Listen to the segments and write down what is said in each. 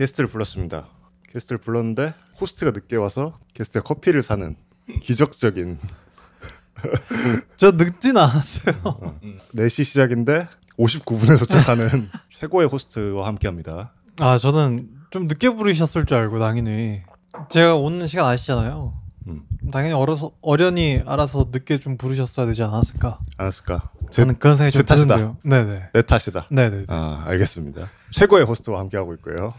게스트를 불렀습니다. 게스트를 불렀는데 호스트가 늦게 와서 게스트가 커피를 사는 기적적인 저 늦진 않았어요. 4시 시작인데 59분에 도착하는 최고의 호스트와 함께합니다. 아 저는 좀 늦게 부르셨을 줄 알고 당연히 제가 오는 시간 아시잖아요. 당연히 어련히 알아서 늦게 좀 부르셨어야 되지 않았을까? 저는 그런 생각이 좀 드는데요. 네네. 내 탓이다. 네네. 아 알겠습니다. 최고의 호스트와 함께하고 있고요.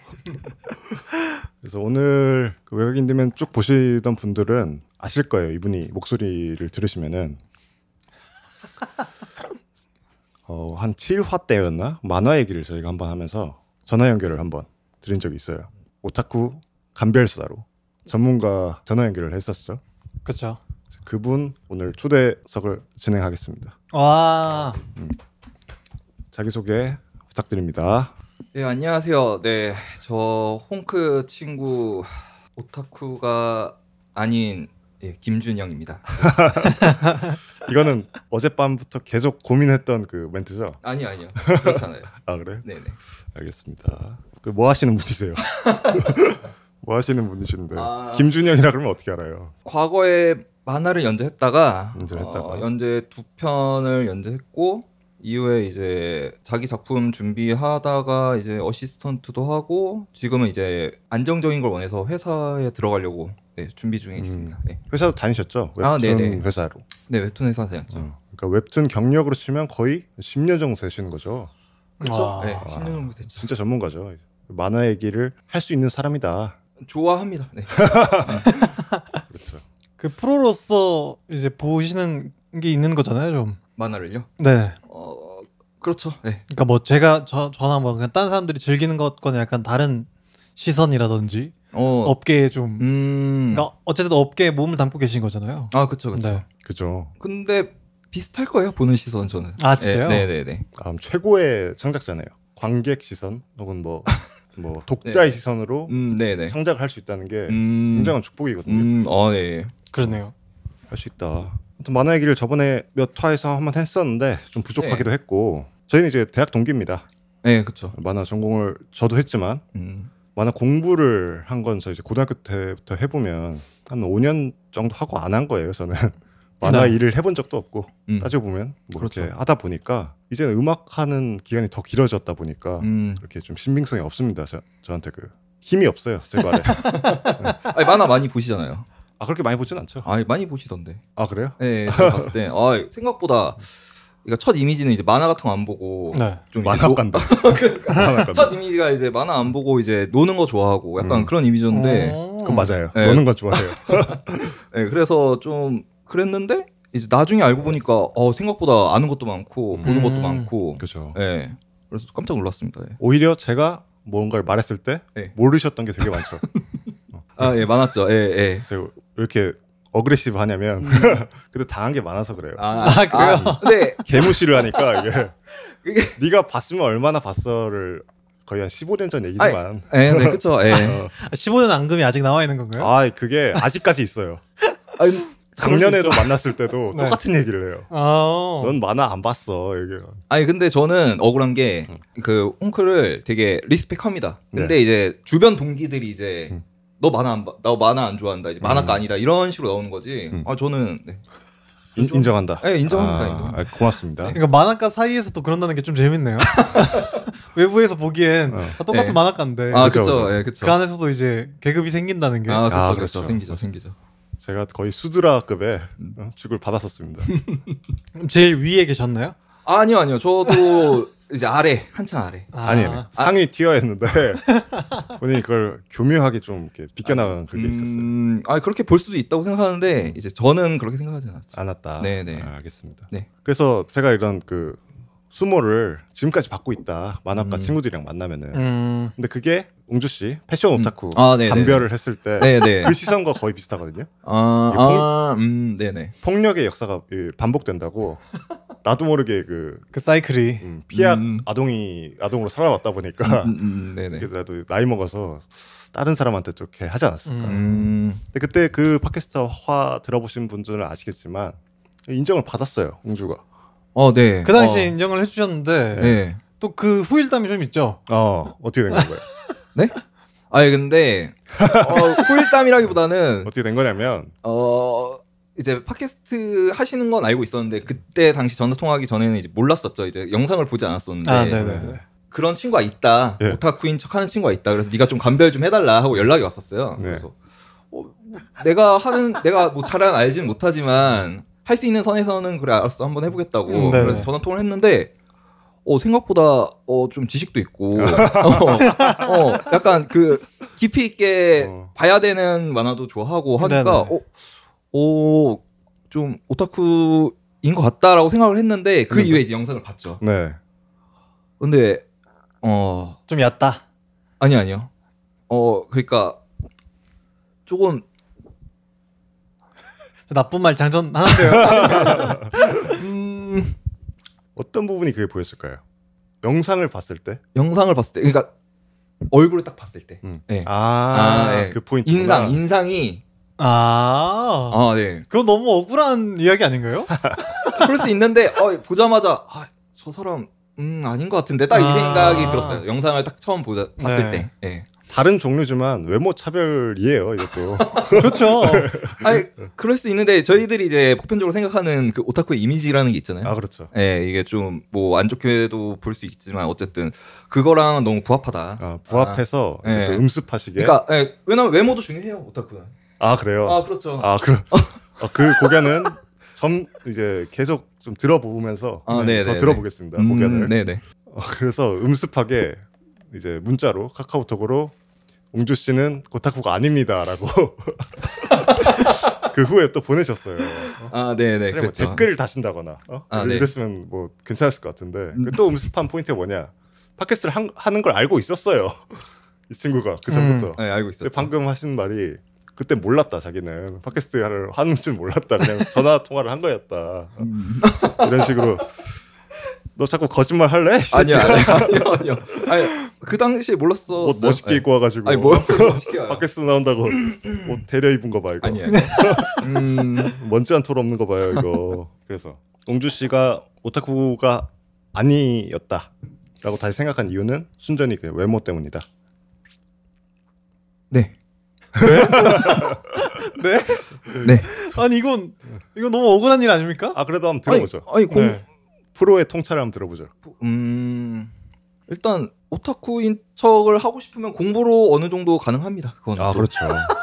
그래서 오늘 그 외국인들면 쭉 보시던 분들은 아실 거예요. 이분이 목소리를 들으시면은 한 7화 때였나? 만화 얘기를 저희가 한번 하면서 전화 연결을 한번 드린 적이 있어요. 오타쿠 감별사로 전문가 전화 연결을 했었죠. 그렇죠. 그분 오늘 초대석을 진행하겠습니다. 와. 자기소개 부탁드립니다. 네, 안녕하세요. 네, 저 홍크 친구 오타쿠가 아닌 김준영입니다. 이거는 어젯밤부터 계속 고민했던 그 멘트죠? 아니요. 그렇잖아요. 아 그래? 네네. 알겠습니다. 그 뭐 하시는 분이세요? 뭐 하시는 분이신데 김준영이라 그러면 어떻게 알아요? 과거에 만화를 연재했다가 연재 2편을 연재했고 이후에 이제 자기 작품 준비하다가 이제 어시스턴트도 하고 지금은 이제 안정적인 걸 원해서 회사에 들어가려고 준비 중에 있습니다. 네. 회사도 다니셨죠? 웹툰 회사로. 네, 웹툰 회사 다녔죠. 그러니까 웹툰 경력으로 치면 거의 10년 정도 되시는 거죠? 그렇죠. 네, 10년 정도 됐죠. 진짜 전문가죠. 만화 얘기를 할 수 있는 사람이다. 좋아합니다. 네. 그렇죠. 그 프로로서 이제 보시는 게 있는 거잖아요, 좀. 만화를요? 네. 그렇죠. 네. 그러니까 뭐 제가 저나 뭐 그냥 다른 사람들이 즐기는 것과는 약간 다른 시선이라든지 업계에 좀 그러니까 어쨌든 업계에 몸을 담고 계신 거잖아요. 아, 그렇죠. 네. 그죠. 근데 비슷할 거예요. 보는 시선 저는. 아, 진짜요? 네. 최고의 창작자네요. 관객 시선 혹은 뭐 독자의 시선으로 창작을 할 수 있다는 게 굉장한 축복이거든요. 네. 그러네요. 할 수 있다. 아무튼 만화 얘기를 저번에 몇 화에서 한번 했었는데 좀 부족하기도 했고 저희는 이제 대학 동기입니다. 네, 그렇죠. 만화 전공을 저도 했지만 만화 공부를 한 건 저 이제 고등학교 때부터 해보면 한 5년 정도 하고 안 한 거예요. 저는 만화 일을 해본 적도 없고 따지고 보면 뭐 그렇죠. 그렇게 하다 보니까 이제는 음악하는 기간이 더 길어졌다 보니까 그렇게 좀 신빙성이 없습니다. 저한테 그 힘이 없어요. 제 말에. 네. 아니, 만화 많이 보시잖아요. 아 그렇게 많이 보진 않죠. 아 많이 보시던데. 아 그래요? 네, 제가 봤을 때 생각보다 그러니까 첫 이미지는 이제 만화 같은 거 안 보고 좀 만화 간다. 첫 이미지가 이제 만화 안 보고 이제 노는 거 좋아하고 약간 그런 이미지였는데 그건 맞아요. 노는 거 좋아해요. 네, 그래서 좀 그랬는데 이제 나중에 알고 보니까 생각보다 아는 것도 많고 보는 것도 많고. 그렇죠. 네, 그래서 깜짝 놀랐습니다. 네. 오히려 제가 뭔가를 말했을 때 모르셨던 게 되게 많죠. 예, 많았죠. 예. 제가 왜 이렇게 어그레시브 하냐면 근데 당한 게 많아서 그래요. 그래요? 근데 개무시를 하니까 이게 네가 봤으면 얼마나 봤어를 거의 한 15년 전 얘기지만. 네, 그렇죠. 15년 앙금이 아직 나와 있는 건가요? 아, 그게 아직까지 있어요. 작년에도 만났을 때도 똑같은 얘기를 해요. 넌 만화 안 봤어. 이게. 아니 근데 저는 억울한 게 그 홍크를 되게 리스펙합니다. 근데 이제 주변 동기들이 이제 너 만화 안 좋아한다. 이제 만화가 아니다. 이런 식으로 나오는 거지. 저는 인정한다. 네, 인정합니다. 고맙습니다. 그러니까 만화가 사이에서 또 그런다는 게 좀 재밌네요. 외부에서 보기엔 똑같은 만화가인데. 그렇죠. 그 안에서도 이제 계급이 생긴다는 게. 그렇죠. 생기죠. 제가 거의 수드라급의 축을 받았었습니다. 제일 위에 계셨나요? 아니요. 저도 이제 한참 아래. 아니에요. 상위 티어였는데 본인이 그걸 교묘하게 좀 이렇게 비껴나간 그게 있었어요. 그렇게 볼 수도 있다고 생각하는데 이제 저는 그렇게 생각하지 않았다. 네네. 알겠습니다. 네. 그래서 제가 이런 그 수모를 지금까지 받고 있다. 만화가 친구들이랑 만나면은. 근데 그게 웅주 씨 패션 오타쿠 감별을 했을 때 그 시선과 거의 비슷하거든요. 네네. 폭력의 역사가 반복된다고. 나도 모르게 그 사이클이 피약 아동으로 살아왔다 보니까 네네. 나도 나이 먹어서 다른 사람한테 그렇게 하지 않았을까. 근데 그때 그 팟캐스트 화 들어보신 분들은 아시겠지만 인정을 받았어요, 웅주가. 네. 그 당시에 인정을 해주셨는데 또 그 후일담이 좀 있죠. 어떻게 된 건가요? 네? 아니 근데 후일담이라기보다는 어떻게 된 거냐면 이제 팟캐스트 하시는 건 알고 있었는데 그때 당시 전화 통화하기 전에는 이제 몰랐었죠. 이제 영상을 보지 않았었는데 그런 친구가 있다. 예. 오타쿠인 척하는 친구가 있다. 그래서 네가 좀 감별 좀 해달라 하고 연락이 왔었어요. 네. 그래서 내가 뭐 잘은 알지는 못하지만 할 수 있는 선에서는 그래 알았어 한번 해보겠다고. 그래서 전화 통화를 했는데 생각보다 좀 지식도 있고 약간 그 깊이 있게 봐야 되는 만화도 좋아하고 하니까 좀 오타쿠인 것 같다라고 생각을 했는데 그 이후에 이제 영상을 봤죠. 네. 근데 좀 얕다. 아니요. 그러니까 조금 나쁜 말 장전하는데요. 어떤 부분이 그게 보였을까요? 영상을 봤을 때? 그러니까 얼굴을 딱 봤을 때. 네. 네. 그 포인트. 인상이. 네. 그건 너무 억울한 이야기 아닌가요? 그럴 수 있는데 보자마자 저 사람 아닌 것 같은데 딱 이 생각이 들었어요. 영상을 딱 처음 봤을 때. 네. 다른 종류지만 외모 차별이에요, 이것도. 그렇죠. 아니 그럴 수 있는데 저희들이 이제 보편적으로 생각하는 그 오타쿠의 이미지라는 게 있잖아요. 그렇죠. 네, 이게 좀 뭐 안 좋게도 볼 수 있지만 어쨌든 그거랑 너무 부합하다. 부합해서 네. 또 음습하시게. 그러니까 왜냐면 외모도 중요해요, 오타쿠는. 그래요? 그렇죠. 그 고견은 이제 계속 좀 들어보면서 더 들어보겠습니다. 고견을. 네네. 그래서 음습하게 이제 문자로 카카오톡으로 웅주 씨는 오타쿠가 아닙니다라고 그 후에 또 보내셨어요. 네네. 뭐 댓글을 다신다거나 이랬으면 뭐 괜찮았을 것 같은데 또 음습한 포인트가 뭐냐? 팟캐스트를 하는 걸 알고 있었어요. 이 친구가 그 전부터. 네, 알고 있었죠. 방금 하신 말이 그때 몰랐다. 자기는 팟캐스트를 하는 줄 몰랐다. 그냥 전화 통화를 한 거였다. 이런 식으로. 너 자꾸 거짓말 할래? 아니요. 아니 그 당시에 몰랐어. 옷 멋있게 입고 와가지고. 아니 뭘 멋있게 와요. 팟캐스트 나온다고 옷 데려 입은 거 봐 이거. 아니야. 먼지 한 톨 없는 거 봐요 이거. 그래서 웅주 씨가 오타쿠가 아니었다라고 다시 생각한 이유는 순전히 그 외모 때문이다. 네. 네? 아니 이건 너무 억울한 일 아닙니까? 그래도 한번 들어보죠. 프로의 통찰을 한번 들어보죠. 일단 오타쿠인 척을 하고 싶으면 공부로 어느 정도 가능합니다. 그건. 그렇죠.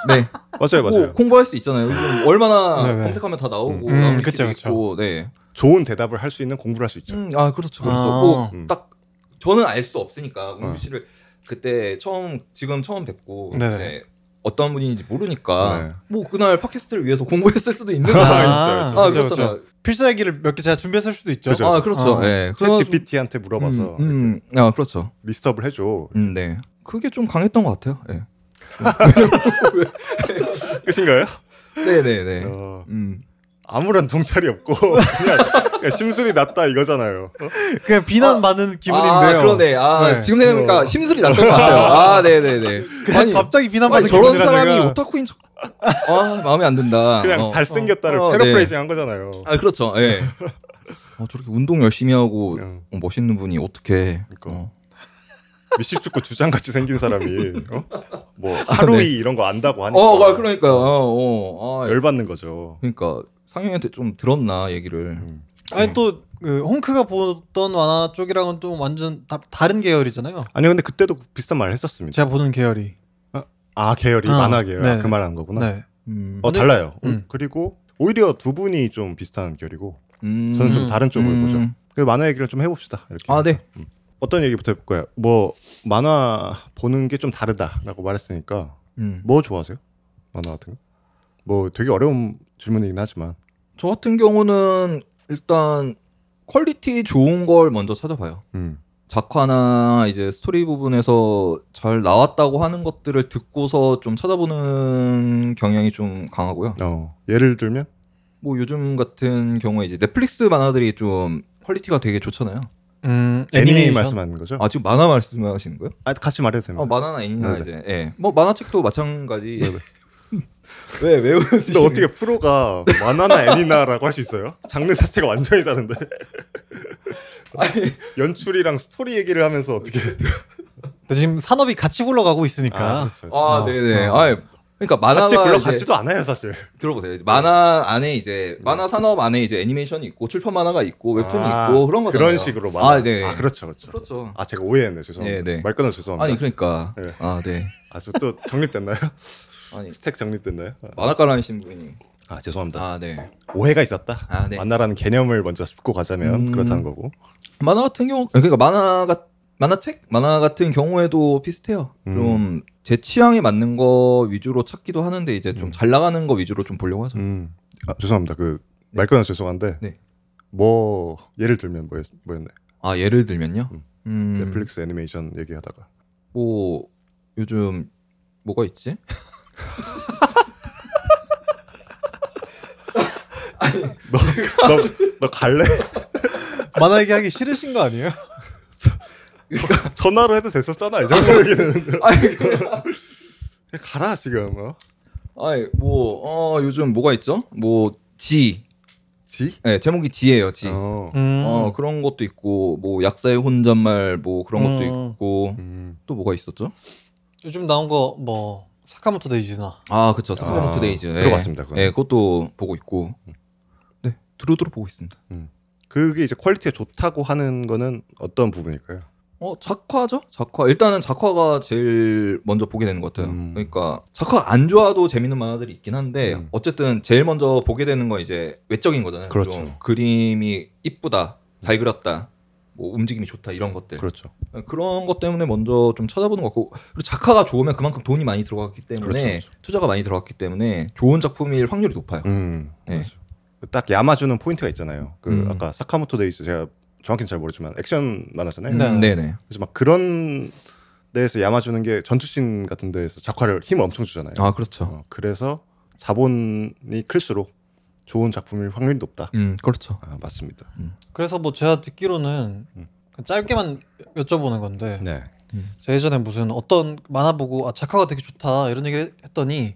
네. 맞아요. 공부할 수 있잖아요. 얼마나 검색하면 다 나오고 그렇죠. 네. 좋은 대답을 할 수 있는 공부를 할 수 있죠. 그렇죠. 그래서 딱 저는 알 수 없으니까 웅주 씨를 그때 지금 처음 뵙고 이제 어떤 분인지 모르니까 뭐 그날 팟캐스트를 위해서 공부했을 수도 있는 거잖아요. 그렇죠. 필살기를 몇 개 제가 준비했을 수도 있죠. 그렇죠. 네. 챗 GPT한테 물어봐서 그렇죠. 리스트업을 해줘. 네. 그게 좀 강했던 것 같아요. 네. 끝인가요? 네네네. 아무런 통찰이 없고 그냥 심술이 났다 이거잖아요. 그냥 비난 많은 기분인데요. 그러네. 지금 생각해보니까 심술이 났던 것 같아요. 네네네. 아니 갑자기 비난 받는 저런 사람이 오타쿠인 척. 마음에 안 든다. 그냥 잘생겼다를 패러프레이징 한 거잖아요. 그렇죠. 예. 저렇게 운동 열심히 하고 멋있는 분이 어떻게? 그러니까. 미식축구 주장같이 생긴 사람이 뭐 하루이 이런 거 안다고 하니까. 그러니까요. 열받는 거죠. 그러니까 상영한테 좀 들었나 얘기를. 아니 또 그 홍크가 보던 만화 쪽이랑은 좀 완전 다른 계열이잖아요. 아니 근데 그때도 비슷한 말을 했었습니다. 제가 보는 계열이. 계열이 만화 계열 그 말하는 거구나. 네. 달라요. 그리고 오히려 두 분이 좀 비슷한 결이고 저는 좀 다른 쪽을 보죠. 그래서 만화 얘기를 좀 해봅시다. 이렇게. 네. 어떤 얘기부터 해볼까요? 뭐 만화 보는 게 좀 다르다라고 말했으니까 뭐 좋아하세요? 만화 같은 거? 뭐 되게 어려운 질문이긴 하지만 저 같은 경우는 일단 퀄리티 좋은 걸 먼저 찾아봐요. 작화나 이제 스토리 부분에서 잘 나왔다고 하는 것들을 듣고서 좀 찾아보는 경향이 좀 강하고요. 예를 들면? 뭐 요즘 같은 경우에 이제 넷플릭스 만화들이 좀 퀄리티가 되게 좋잖아요. 애니메이션 말씀하는 거죠? 지금 만화 말씀하시는 거예요? 같이 말해도 됩니다. 만화나 애니나 이제 뭐 만화책도 마찬가지. 왜 웃으시는? 근데 어떻게 프로가 만화나 애니나라고 할 수 있어요? 장르 자체가 완전히 다른데. 연출이랑 스토리 얘기를 하면서 어떻게 지금 산업이 같이 굴러가고 있으니까. 그렇죠. 네네. 그러니까 만화가 같이 굴러가지도 않아요 사실. 들어보세요. 만화 안에 이제 만화 산업 안에 이제 애니메이션이 있고 출판 만화가 있고 웹툰이 있고 그런 거잖아요. 그런 식으로 만화. 네. 그렇죠. 제가 오해했네. 죄송합니다. 네. 말 끊어 죄송합니다. 아니 그러니까. 네. 네. 아주 또 정립됐나요? 아니 스택 정립됐나요? 만화가라는 분이. 죄송합니다. 네. 오해가 있었다. 네. 만화라는 개념을 먼저 짚고 가자면 그렇다는 거고. 만화 같은 경우 그러니까 만화 같은 경우에도 비슷해요. 좀 제 취향에 맞는 거 위주로 찾기도 하는데 이제 좀 잘 나가는 거 위주로 좀 보려고 하죠. 죄송합니다. 말 끊어 죄송한데. 네. 뭐 예를 들면 뭐였나요? 예를 들면요. 넷플릭스 애니메이션 얘기하다가 뭐 요즘 뭐가 있지? 아니, 너 갈래? 만화 얘기하기 싫으신 거 아니에요? 전화로 해도 됐었잖아 이 정도 얘기는. 그냥 가라 지금. 요즘 뭐가 있죠? 지? 네, 제목이 지예요. 지. 그런 것도 있고 뭐 약사의 혼잣말 뭐 그런 것도 있고 또 뭐가 있었죠? 요즘 나온 거 뭐 사카모토 데이즈나. 그렇죠. 사카모토 데이즈. 들어봤습니다. 네, 그것도 보고 있고. 네, 두루두루 보고 있습니다. 그게 이제 퀄리티가 좋다고 하는 거는 어떤 부분일까요? 작화죠. 일단은 작화가 제일 먼저 보게 되는 것 같아요. 그러니까 작화가 안 좋아도 재밌는 만화들이 있긴 한데 어쨌든 제일 먼저 보게 되는 건 이제 외적인 거잖아요. 그렇죠. 좀 그림이 이쁘다, 잘 그렸다, 뭐 움직임이 좋다 이런 것들. 그렇죠. 그런 것 때문에 먼저 좀 찾아보는 것 같고, 그리고 작화가 좋으면 그만큼 돈이 많이 들어갔기 때문에 그렇죠. 투자가 많이 들어갔기 때문에 좋은 작품일 확률이 높아요. 네. 그렇죠. 딱 야마주는 포인트가 있잖아요. 아까 사카모토 데이즈 제가 정확히는 잘 모르지만 액션 만화잖아요. 네네. 그래서 막 그런 데에서 야마주는 게 전투씬 같은 데에서 작화를 힘을 엄청 주잖아요. 그렇죠. 그래서 자본이 클수록 좋은 작품일 확률이 높다. 그렇죠. 맞습니다. 그래서 뭐 제가 듣기로는 짧게만 여쭤보는 건데 네. 제가 예전에 무슨 어떤 만화 보고 작화가 되게 좋다 이런 얘기를 했더니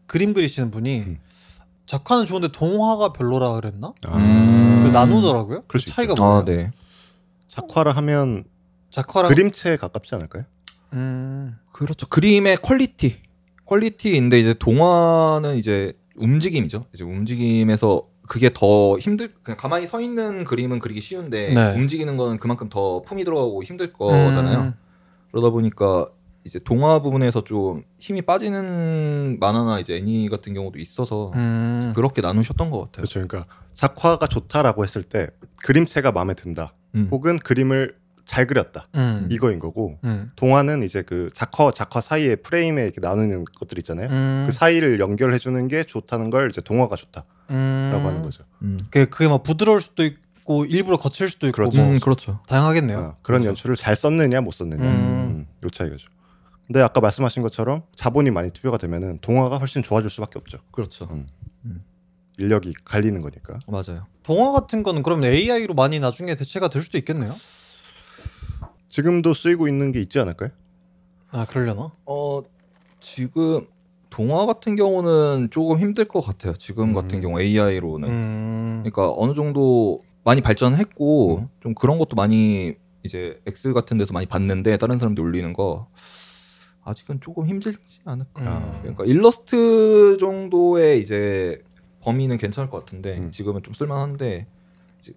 그림 그리시는 분이 작화는 좋은데 동화가 별로라 그랬나? 나누더라고요. 그 차이가 뭐예요? 네. 작화를 하면 작화랑 그림체에 가깝지 않을까요? 그렇죠. 그림의 퀄리티인데 이제 동화는 이제 움직임이죠. 이제 움직임에서 그게 더 그냥 가만히 서 있는 그림은 그리기 쉬운데 움직이는 거는 그만큼 더 품이 들어가고 힘들 거잖아요. 그러다 보니까 이제 동화 부분에서 좀 힘이 빠지는 만화나 이제 애니 같은 경우도 있어서 그렇게 나누셨던 것 같아요. 그렇죠. 그러니까 작화가 좋다라고 했을 때 그림체가 마음에 든다, 혹은 그림을 잘 그렸다 이거인 거고, 동화는 이제 그 작화 사이에 프레임에 이렇게 나누는 것들 있잖아요. 그 사이를 연결해 주는 게 좋다는 걸 이제 동화가 좋다라고 하는 거죠. 그게 막 부드러울 수도 있고 일부러 거칠 수도 있고 그렇죠. 뭐 그렇죠. 다양하겠네요. 그런 연출을 잘 썼느냐 못 썼느냐 요 차이가죠. 근데 아까 말씀하신 것처럼 자본이 많이 투여가 되면은 동화가 훨씬 좋아질 수밖에 없죠. 그렇죠. 인력이 갈리는 거니까. 맞아요. 동화 같은 거는 그러면 AI로 많이 나중에 대체가 될 수도 있겠네요. 지금도 쓰이고 있는 게 있지 않을까요? 그러려나? 지금 동화 같은 경우는 조금 힘들 것 같아요. 지금 같은 경우 AI로는. 그러니까 어느 정도 많이 발전했고 좀 그런 것도 많이 이제 X 같은 데서 많이 봤는데 다른 사람들 올리는 거 아직은 조금 힘들지 않을까. 그러니까 일러스트 정도의 이제 범위는 괜찮을 것 같은데 지금은 좀 쓸만한데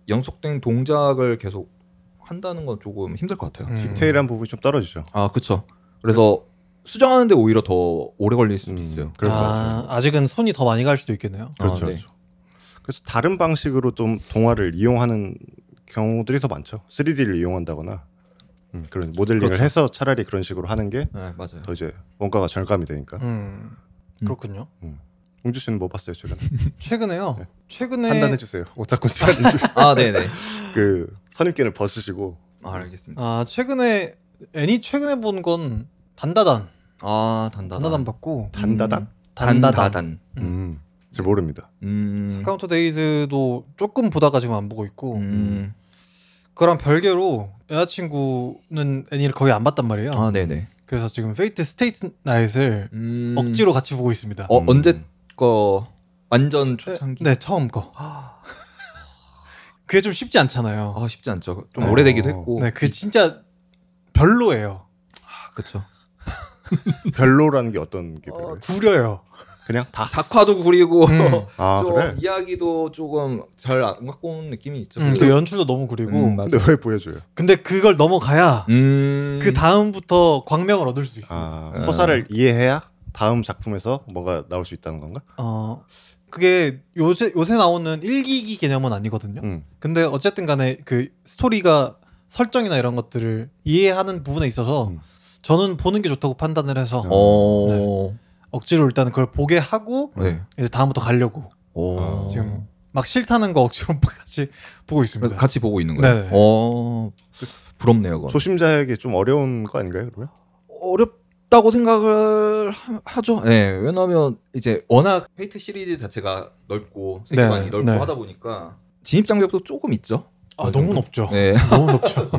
연속된 동작을 계속 한다는 건 조금 힘들 것 같아요. 디테일한 부분이 좀 떨어지죠. 그렇죠. 그래서 수정하는데 오히려 더 오래 걸릴 수도 있어요. 아직은 손이 더 많이 갈 수도 있겠네요. 그렇죠. 네. 그래서 다른 방식으로 좀 동화를 이용하는 경우들이 더 많죠. 3D를 이용한다거나 그런 모델링을 그렇죠. 해서 차라리 그런 식으로 하는 게 맞아요. 더 이제 원가가 절감이 되니까. 그렇군요. 웅주 씨는 뭐 봤어요 최근에? 최근에요. 네. 최근에 판단해주세요. 오타쿠 씨. 네네. 그 선입견을 벗으시고. 알겠습니다. 최근에 본 건 단다단. 단다단 봤고. 단다단? 단다단. 잘 모릅니다. 사카모토 데이즈도 조금 보다가 지금 안 보고 있고. 그랑 별개로 여자친구는 애니를 거의 안 봤단 말이에요. 네네. 그래서 지금 페이트 스테이트 나잇을 억지로 같이 보고 있습니다. 언제 거 완전 초창기? 네, 처음 거. 그게 좀 쉽지 않잖아요. 쉽지 않죠. 좀 오래되기도 했고. 네, 그게 진짜 별로예요. 그렇죠. 별로라는 게 어떤 게 별로예요? 구려요. 그냥 다 작화도 구리고 좀 그래? 이야기도 조금 잘 안 갖고 온 느낌이 있죠. 그 연출도 너무 구리고. 근데 왜 보여줘요? 근데 그걸 넘어가야 그 다음부터 광명을 얻을 수 있어요. 서사를 이해해야 다음 작품에서 뭐가 나올 수 있다는 건가? 그게 요새 나오는 일기기 개념은 아니거든요. 근데 어쨌든 간에 그 스토리가 설정이나 이런 것들을 이해하는 부분에 있어서 저는 보는 게 좋다고 판단을 해서 네. 억지로 일단 그걸 보게 하고 이제 다음부터 가려고 지금 막 싫다는 거 억지로 같이 보고 있습니다. 같이 보고 있는 거예요? 네. 부럽네요. 그건. 초심자에게 좀 어려운 거 아닌가요, 그러면? 어렵다고 생각을 하죠. 네, 왜냐하면 이제 워낙 페이트 시리즈 자체가 넓고 세계관이 넓고 하다 보니까 진입 장벽도 조금 있죠. 너무 높죠. 네, 너무 높죠.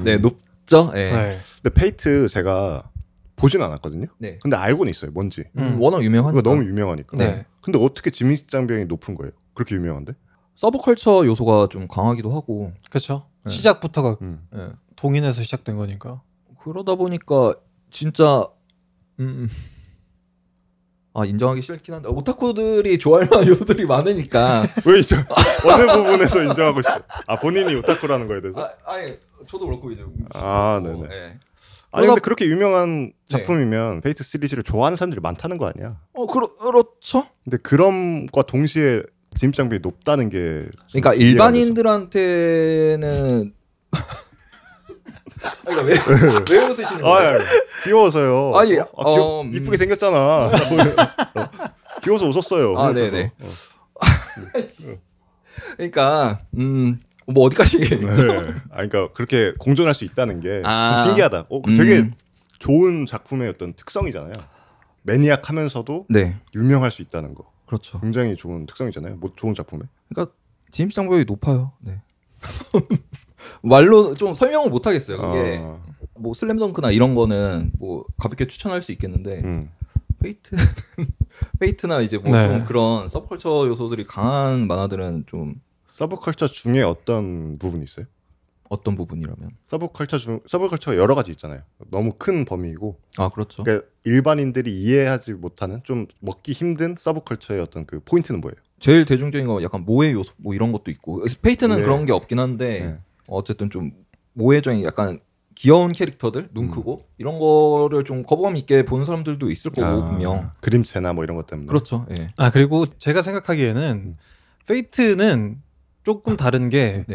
네, 높죠. 네. 근데 페이트 제가 보진 않았거든요. 네. 근데 알고는 있어요. 뭔지. 워낙 유명하니까. 너무 유명하니까. 네. 근데 어떻게 진입 장벽이 높은 거예요? 그렇게 유명한데? 서브컬처 요소가 좀 강하기도 하고. 그렇죠. 시작부터가 동인에서 시작된 거니까. 그러다 보니까 진짜 인정하기 싫긴 한데 오타쿠들이 좋아할 만한 요소들이 많으니까. 왜 인정? 어느 부분에서 인정하고 싶어? 본인이 오타쿠라는 거에 대해서? 아니 저도 그렇고 이제. 네네. 네. 아니 근데 그렇게 유명한 작품이면 페이트 시리즈를 좋아하는 사람들이 많다는 거 아니야? 그렇죠. 근데 그럼과 동시에 진입 장벽이 높다는 게 그러니까 일반인들한테는 그러니까 왜 웃으시는 거예요? 귀여워서요. 아니, 이쁘게 생겼잖아. 귀여워서 웃었어요. 네네. 그러니까 뭐 어디까지? 그러니까 그렇게 공존할 수 있다는 게 신기하다. 되게 좋은 작품의 어떤 특성이잖아요. 매니악하면서도 유명할 수 있다는 거. 그렇죠. 굉장히 좋은 특성이잖아요. 뭐 좋은 작품에. 그러니까 진입 장벽이 높아요. 네. 말로 좀 설명을 못 하겠어요. 그게 뭐 슬램덩크나 이런 거는 뭐 가볍게 추천할 수 있겠는데 페이트나 이제 뭐 좀 그런 서브컬처 요소들이 강한 만화들은 좀 서브컬처 중에 어떤 부분이 있어요? 어떤 부분이라면? 서브컬처가 여러 가지 있잖아요. 너무 큰 범위이고. 그렇죠. 그러니까 일반인들이 이해하지 못하는 좀 먹기 힘든 서브컬처의 어떤 그 포인트는 뭐예요? 제일 대중적인 거 약간 모해 요소 뭐 이런 것도 있고. 페이트는 그런 게 없긴 한데 어쨌든 좀 모해적인 약간 귀여운 캐릭터들, 눈 크고 이런 거를 좀 거부감 있게 보는 사람들도 있을 거고 분명. 그림체나 뭐 이런 것 때문에. 그렇죠. 예. 그리고 제가 생각하기에는 페이트는 조금 다른 게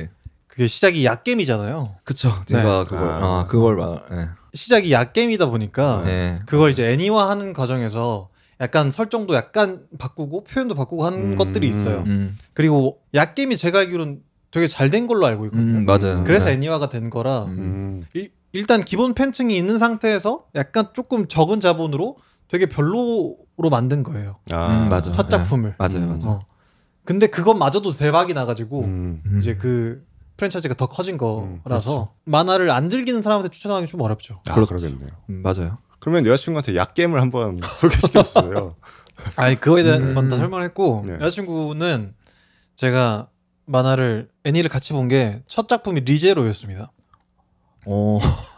그게 시작이 약겜이잖아요. 그쵸. 제가 그걸 시작이 약겜이다 보니까 그걸 이제 애니화하는 과정에서 약간 설정도 약간 바꾸고 표현도 바꾸고 하는 것들이 있어요. 그리고 약겜이 제가 알기로는 되게 잘 된 걸로 알고 있거든요. 맞아요. 그래서 애니화가 된 거라 일단 기본 팬층이 있는 상태에서 약간 조금 적은 자본으로 되게 별로로 만든 거예요. 맞아. 첫 작품을. 맞아요. 근데 그것마저도 대박이 나가지고 이제 그 프랜차이즈가 더 커진 거라서 그렇죠. 만화를 안 즐기는 사람한테 추천하기 좀 어렵죠. 그러겠네요. 맞아요. 그러면 여자친구한테 약겜을 한번 소개시켜주세요. 그거에 대한 건 다 설명했고 여자친구는 제가 애니를 같이 본 게 첫 작품이 리제로였습니다.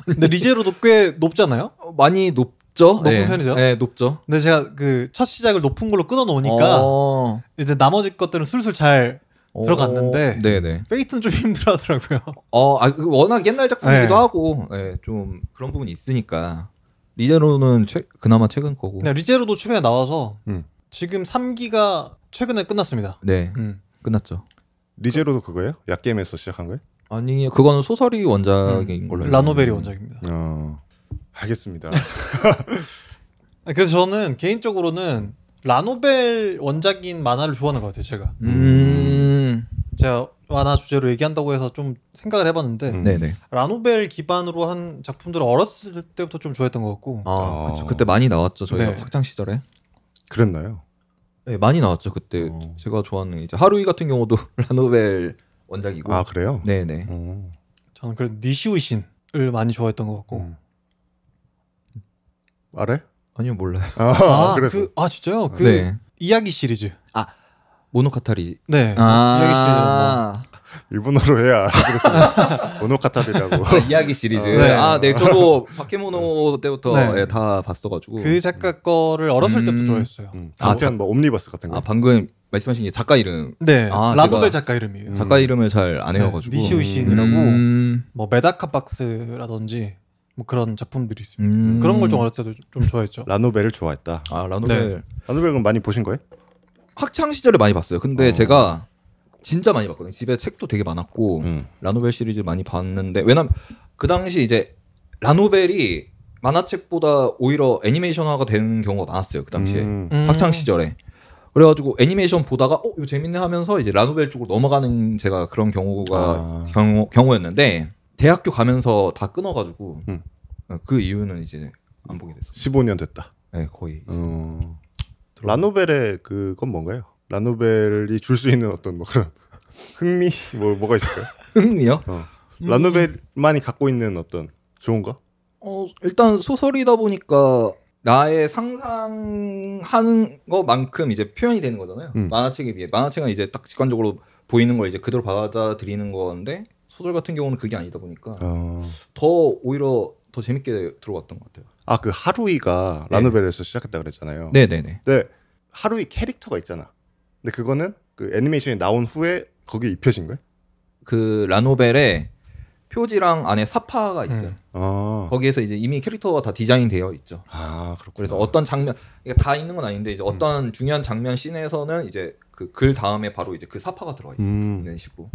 근데 리제로도 꽤 높잖아요? 많이 높죠. 높은 편이죠. 네, 높죠. 근데 제가 그 첫 시작을 높은 걸로 끊어 놓으니까 이제 나머지 것들은 술술 잘 들어갔는데 페이트는 좀 힘들어하더라고요. 워낙 옛날 작품이기도 하고 좀 그런 부분이 있으니까 리제로는 그나마 최근 거고. 리제로도 최근에 나와서 지금 3기가 최근에 끝났습니다. 네, 끝났죠. 리제로도 그거예요? 약겜에서 시작한 거예요? 아니, 그거는 소설이 원작인 걸로. 라노벨이 원작입니다. 알겠습니다. 그래서 저는 개인적으로는 라노벨 원작인 만화를 좋아하는 것 같아요. 제가 만화 주제로 얘기한다고 해서 좀 생각을 해봤는데 라노벨 기반으로 한 작품들을 어렸을 때부터 좀 좋아했던 것 같고. 그쵸. 그때 많이 나왔죠. 저희 학창 시절에. 그랬나요? 네, 많이 나왔죠. 그때 제가 좋아하는 이제 하루이 같은 경우도 라노벨 원작이고. 그래요? 네네. 저는 그래도 니시우신을 많이 좋아했던 것 같고. 알아요? 아니요, 몰라요. 진짜요? 이야기 시리즈. 모노카타리. 이야기 시리즈. 일본어로 해야 알아들었어요. 모노카타리라고. 이야기 시리즈. 네. 네, 저도 바케모노 때부터 네. 다 봤어가지고 그 작가 거를 어렸을 때부터 좋아했어요. 뭐 옴니버스 같은 거. 방금 말씀하신 게 작가 이름. 네, 라노벨 작가 이름이에요. 작가 이름을 잘 안 해와가지고. 니시우신이라고 뭐 메다카 박스라든지 뭐 그런 작품들이 있습니다. 그런 걸 좀 어렸을 때도 좀 좋아했죠. 라노벨을 좋아했다. 라노벨. 네. 라노벨은 많이 보신 거예요? 학창 시절에 많이 봤어요. 근데 제가 진짜 많이 봤거든요. 집에 책도 되게 많았고 라노벨 시리즈 많이 봤는데 왜냐면 그 당시 이제 라노벨이 만화책보다 오히려 애니메이션화가 되는 경우가 많았어요. 그 당시에 학창 시절에. 그래가지고 애니메이션 보다가 이거 재밌네 하면서 이제 라노벨 쪽으로 넘어가는 제가 그런 경우가 경우였는데 대학교 가면서 다 끊어가지고 그 이유는 이제 안 보게 됐어요. 15년 됐다. 네, 거의. 라노벨의 그건 뭔가요? 라노벨이 줄 수 있는 어떤 뭐 그런 흥미 뭐가 있을까요? 흥미요? 라노벨만이 갖고 있는 어떤 좋은 거? 일단 소설이다 보니까 나의 상상하는 것만큼 이제 표현이 되는 거잖아요. 만화책에 비해 만화책은 이제 딱 직관적으로 보이는 걸 이제 그대로 받아들이는 건데 소설 같은 경우는 그게 아니다 보니까 더 오히려 더 재밌게 들어갔던 것 같아요. 그 하루이가 라노벨에서 시작했다 그랬잖아요. 네네네. 네, 하루이 캐릭터가 있잖아. 근데 그거는 그 애니메이션이 나온 후에 거기에 입혀진 거예요? 그 라노벨에 표지랑 안에 사파가 있어요. 거기에서 이제 이미 캐릭터가 다 디자인되어 있죠. 그렇구나. 그래서 어떤 장면 이게 다 있는 건 아닌데 이제 어떤 중요한 장면 씬에서는 이제 그 글 다음에 바로 이제 그 사파가 들어가 있어요. 이런 식으로.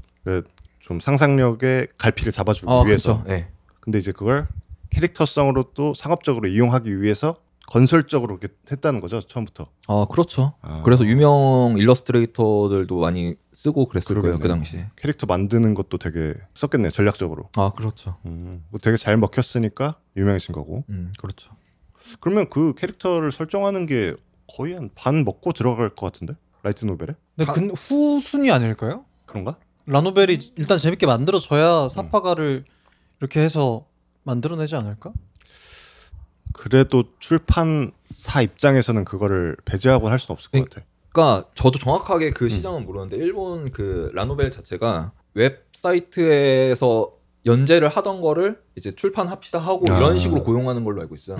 좀 상상력의 갈피를 잡아주기 위해서. 그렇죠. 네. 근데 이제 그걸 캐릭터성으로 또 상업적으로 이용하기 위해서 건설적으로 이렇게 했다는 거죠, 처음부터. 그렇죠. 그래서 유명 일러스트레이터들도 많이 쓰고 그랬을 거예요, 그 당시에. 캐릭터 만드는 것도 되게 썼겠네요, 전략적으로. 그렇죠. 뭐 되게 잘 먹혔으니까 유명해진 거고. 그렇죠. 그러면 그 캐릭터를 설정하는 게 거의 한 반 먹고 들어갈 것 같은데? 라이트 노벨에? 근데 후순위 아닐까요? 그런가? 라노벨이 일단 재밌게 만들어져야 사파가를 이렇게 해서 만들어내지 않을까? 그래도 출판사 입장에서는 그거를 배제하고 할 수는 없을 것 같아. 그러니까 저도 정확하게 그 시장은 모르는데 일본 그 라노벨 자체가 웹사이트에서 연재를 하던 거를 이제 출판합시다 하고 이런 식으로 고용하는 걸로 알고 있어요.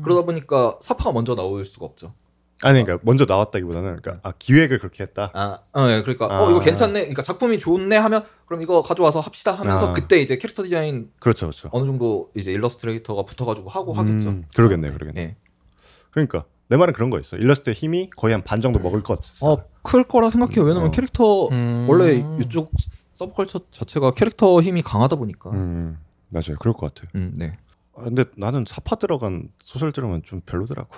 그러다 보니까 사파가 먼저 나올 수가 없죠. 그러니까 먼저 나왔다기보다는 기획을 그렇게 했다. 네, 그러니까 이거 괜찮네. 그러니까 작품이 좋네 하면 그럼 이거 가져와서 합시다 하면서 그때 이제 캐릭터 디자인 그렇죠. 어느 정도 이제 일러스트레이터가 붙어가지고 하고 하겠죠. 그러겠네. 네. 그러니까 내 말은 그런 거였어. 일러스트의 힘이 거의 한 반 정도 먹을 것 같았어. 클 거라 생각해요. 왜냐면 캐릭터 원래 이쪽 서브컬처 자체가 캐릭터 힘이 강하다 보니까. 맞아요. 그럴 것 같아요. 네. 근데 나는 사파 들어간 소설 들으면 좀 별로더라고.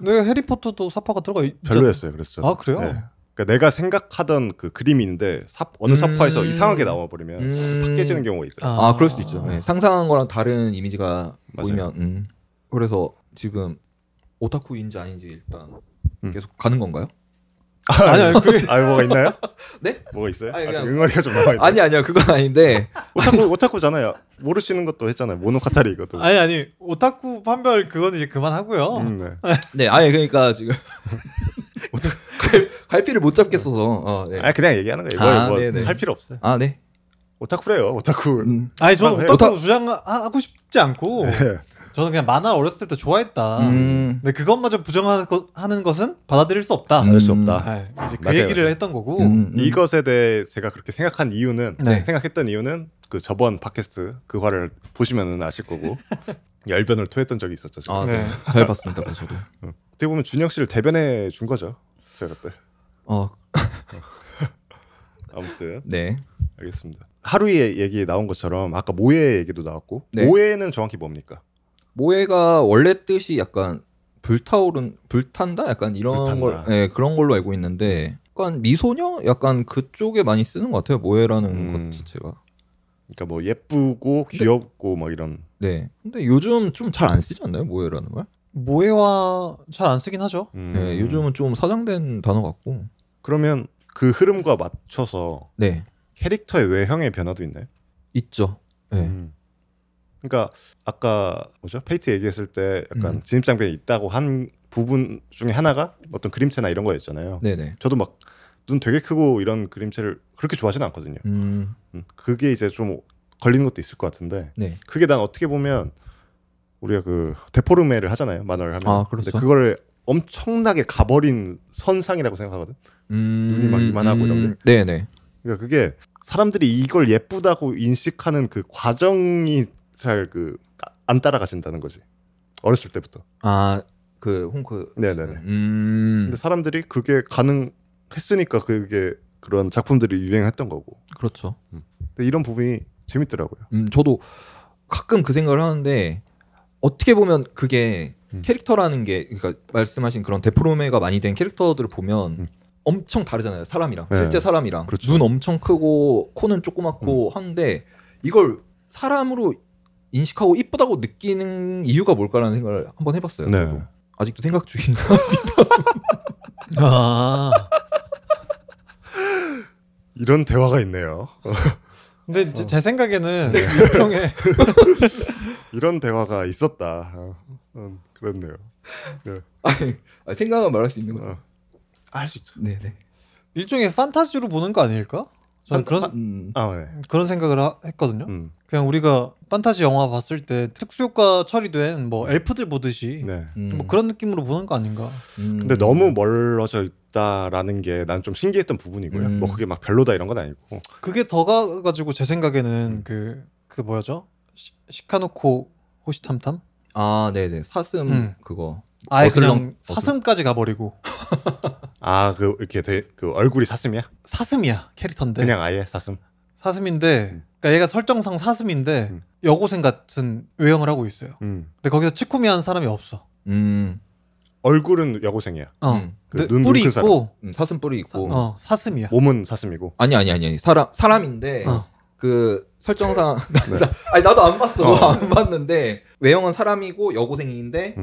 내가 해리포터도 사파가 들어가 있잖아. 별로였어요. 그래서 그래요? 네. 그러니까 내가 생각하던 그 그림이 있는데 어느 사파에서 이상하게 나와버리면 팍 깨지는 경우가 있어요. 그럴 수 있죠. 네. 상상한 거랑 다른 이미지가 보이면. 그래서 지금 오타쿠인지 아닌지 일단 계속 가는 건가요? 아니요, 그게 뭐가 있나요? 네? 뭐가 있어요? 아니, 그냥... 응어리가 좀 나와 있네. 아니요, 그건 아닌데. 오타쿠잖아요. 모르시는 것도 했잖아요. 모노카타리 이것도. 아니 오타쿠 판별 그거는 이제 그만하고요. 네, 그러니까 지금 갈피를 못 잡겠어서. 네. 그냥 얘기하는 거예요. 할 필요 없어요. 네. 오타쿠래요. 오타쿠. 저는 오타쿠 주장하고 싶지 않고. 네. 저는 그냥 만화 어렸을 때부터 좋아했다. 근데 그것마저 부정하는 것은 받아들일 수 없다. 받을 수 없다. 네, 이제 그 얘기를 했던 거고. 이것에 대해 제가 그렇게 생각했던 이유는 그 저번 팟캐스트 그 화를 보시면은 아실 거고 열변을 토했던 적이 있었죠. 네. 잘 봤습니다, 저도. 어떻게 보면 준혁 씨를 대변해 준 거죠, 제가 그때. 아무튼. 네. 알겠습니다. 하루의 얘기 나온 것처럼 아까 모에 얘기도 나왔고 모에는 정확히 뭡니까? 모에가 원래 뜻이 약간 불탄다 약간 이런 그런 걸로 알고 있는데 약간 미소녀 약간 그쪽에 많이 쓰는 것 같아요. 모에라는 것 자체가. 그러니까 뭐 예쁘고 귀엽고 막 이런. 네. 근데 요즘 좀 잘 안 쓰지 않나요? 모에라는 말? 모에와 잘 안 쓰긴 하죠. 네, 요즘은 좀 사장된 단어 같고. 그러면 그 흐름과 맞춰서 캐릭터의 외형의 변화도 있나요? 있죠. 네. 그러니까 아까 페이트 얘기했을 때 약간 진입장벽이 있다고 한 부분 중에 하나가 어떤 그림체나 이런 거였잖아요. 네네. 저도 막 눈 되게 크고 이런 그림체를 그렇게 좋아하지는 않거든요. 그게 이제 좀 걸리는 것도 있을 것 같은데 네. 그게 난 어떻게 보면 우리가 그 데포르메를 하잖아요. 만화를 하면. 아, 그렇죠. 근데 그거를 엄청나게 가버린 선상이라고 생각하거든. 눈이 막 이만하고 이런 게. 네네. 그러니까 그게 사람들이 이걸 예쁘다고 인식하는 그 과정이 잘 그 안 따라가신다는 거지. 어렸을 때부터. 아, 그 홍크. 네네네. 근데 사람들이 그게 가능했으니까 그게 그런 작품들이 유행했던 거고. 그렇죠. 근데 이런 부분이 재밌더라고요. 저도 가끔 그 생각을 하는데 어떻게 보면 그게 캐릭터라는 게 그러니까 말씀하신 그런 데포르메가 많이 된 캐릭터들을 보면 엄청 다르잖아요. 사람이랑 네. 실제 사람이랑 그렇죠. 눈 엄청 크고 코는 조그맣고 하는데 이걸 사람으로 인식하고 이쁘다고 느끼는 이유가 뭘까라는 생각을 한번 해봤어요. 네. 저도. 아직도 생각 중인. 아. 이런 대화가 있네요. 근데 제 생각에는 일종의 이런 대화가 있었다. 그렇네요. 네. 아니, 생각은 말할 수 있는 거죠. 할 수 있죠. 네네. 일종의 판타지로 보는 거 아닐까? 저는 그런 생각을 했거든요. 그냥 우리가 판타지 영화 봤을 때 특수효과 처리된 뭐 엘프들 보듯이 네. 뭐 그런 느낌으로 보는 거 아닌가? 근데 너무 멀어져 있다라는 게 난 좀 신기했던 부분이고요. 뭐 그게 막 별로다 이런 건 아니고. 그게 더 가가지고 제 생각에는 그 뭐였죠? 시카노코 호시탐탐? 아, 네네. 사슴 그거. 아예 그냥 사슴까지 가버리고. 아, 그 이렇게 그 얼굴이 사슴이야? 사슴이야 캐릭터인데. 그냥 아예 사슴. 사슴인데, 그러니까 얘가 설정상 사슴인데 여고생 같은 외형을 하고 있어요. 근데 거기서 치쿠미한 사람이 없어. 얼굴은 여고생이야. 근데 눈 뿔이 큰 있고, 사슴 뿔이 있고. 사슴이야. 몸은 사슴이고. 아니. 사람인데. 그 설정상 네. 아니 나도 안 봤어. 안 봤는데 외형은 사람이고 여고생인데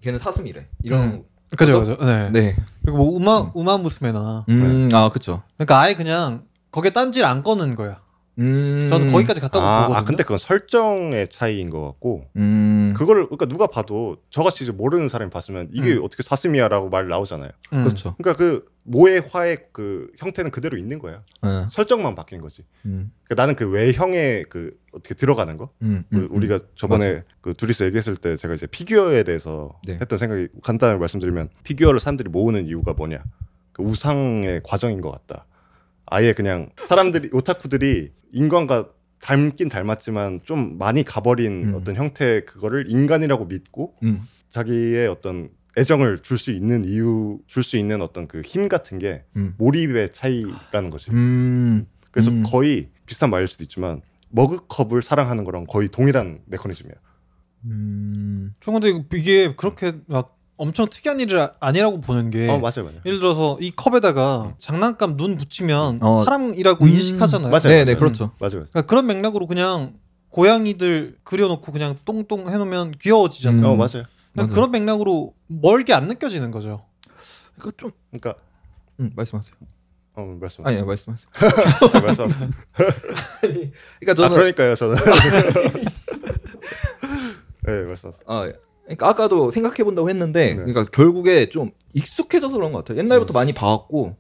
걔는 사슴이래. 이런 그죠. 네. 네. 그리고 뭐 우마 무스메나. 아, 그렇죠. 그러니까 아예 그냥 거기에 딴지를 안 꺼는 거야. 저는 거기까지 갔다고 보거든요. 근데 그건 설정의 차이인 것 같고 그거를 그러니까 누가 봐도 저같이 이제 모르는 사람이 봤으면 이게 어떻게 사슴이야라고 말 나오잖아요. 그렇죠. 그러니까 그 모의 화의 그 형태는 그대로 있는 거야. 설정만 바뀐 거지. 그러니까 나는 그 외형의 그 어떻게 들어가는 거. 우리가 저번에 맞아. 그 둘이서 얘기했을 때 제가 이제 피규어에 대해서 네. 했던 생각이 간단하게 말씀드리면 피규어를 사람들이 모으는 이유가 뭐냐. 그 우상의 과정인 것 같다. 아예 그냥 사람들이 오타쿠들이 인간과 닮긴 닮았지만 좀 많이 가버린 어떤 형태의 그거를 인간이라고 믿고 자기의 어떤 애정을 줄 수 있는 줄 수 있는 어떤 그 힘 같은 게 몰입의 차이라는 거지. 그래서 거의 비슷한 말일 수도 있지만 머그컵을 사랑하는 거랑 거의 동일한 메커니즘이야. 저 근데 이게 그렇게 막 엄청 특이한 일이 아니라고 보는 게 맞아요. 예를 들어서 이 컵에다가 장난감 눈 붙이면 사람이라고 인식하잖아요. 맞아요. 네네, 그렇죠. 맞아요. 그러니까 그런 맥락으로 그냥 고양이들 그려놓고 그냥 똥똥 해놓으면 귀여워지잖아요. 맞아요. 그러니까 그런 맥락으로 멀게 안 느껴지는 거죠. 그러니까 말씀하세요. 말씀. 아니요, 말씀하세요. 말씀하세요. 그러니까 저는 그러니까요, 저는. 네, 말씀하세요. 그러니까 아까도 생각해 본다고 했는데, 그러니까 결국에 좀 익숙해져서 그런 것 같아요. 옛날부터 많이 봐왔고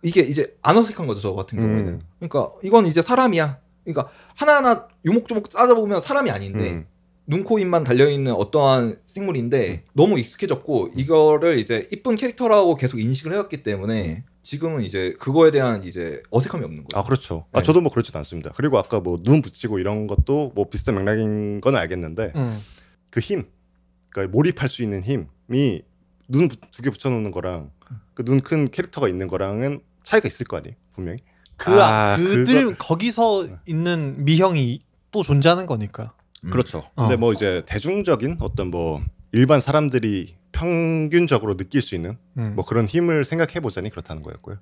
이게 이제 안 어색한 거죠, 저 같은 경우에는. 그러니까 이건 이제 사람이야. 그러니까 하나하나 요목조목 따져보면 사람이 아닌데 눈, 코, 입만 달려있는 어떠한 생물인데 너무 익숙해졌고 이거를 이제 이쁜 캐릭터라고 계속 인식을 해왔기 때문에 지금은 이제 그거에 대한 이제 어색함이 없는 거예요. 그렇죠. 네. 저도 뭐 그렇진 않습니다. 그리고 아까 뭐 눈 붙이고 이런 것도 뭐 비슷한 맥락인 건 알겠는데 그 힘, 그러니까 몰입할 수 있는 힘이 눈 두 개 붙여놓는 거랑 그 눈 큰 캐릭터가 있는 거랑은 차이가 있을 거 아니에요, 분명히. 그들 거기서 있는 미형이 또 존재하는 거니까. 그렇죠. 근데 뭐 이제 대중적인 어떤 뭐 일반 사람들이 평균적으로 느낄 수 있는 뭐 그런 힘을 생각해 보자니 그렇다는 거였고요.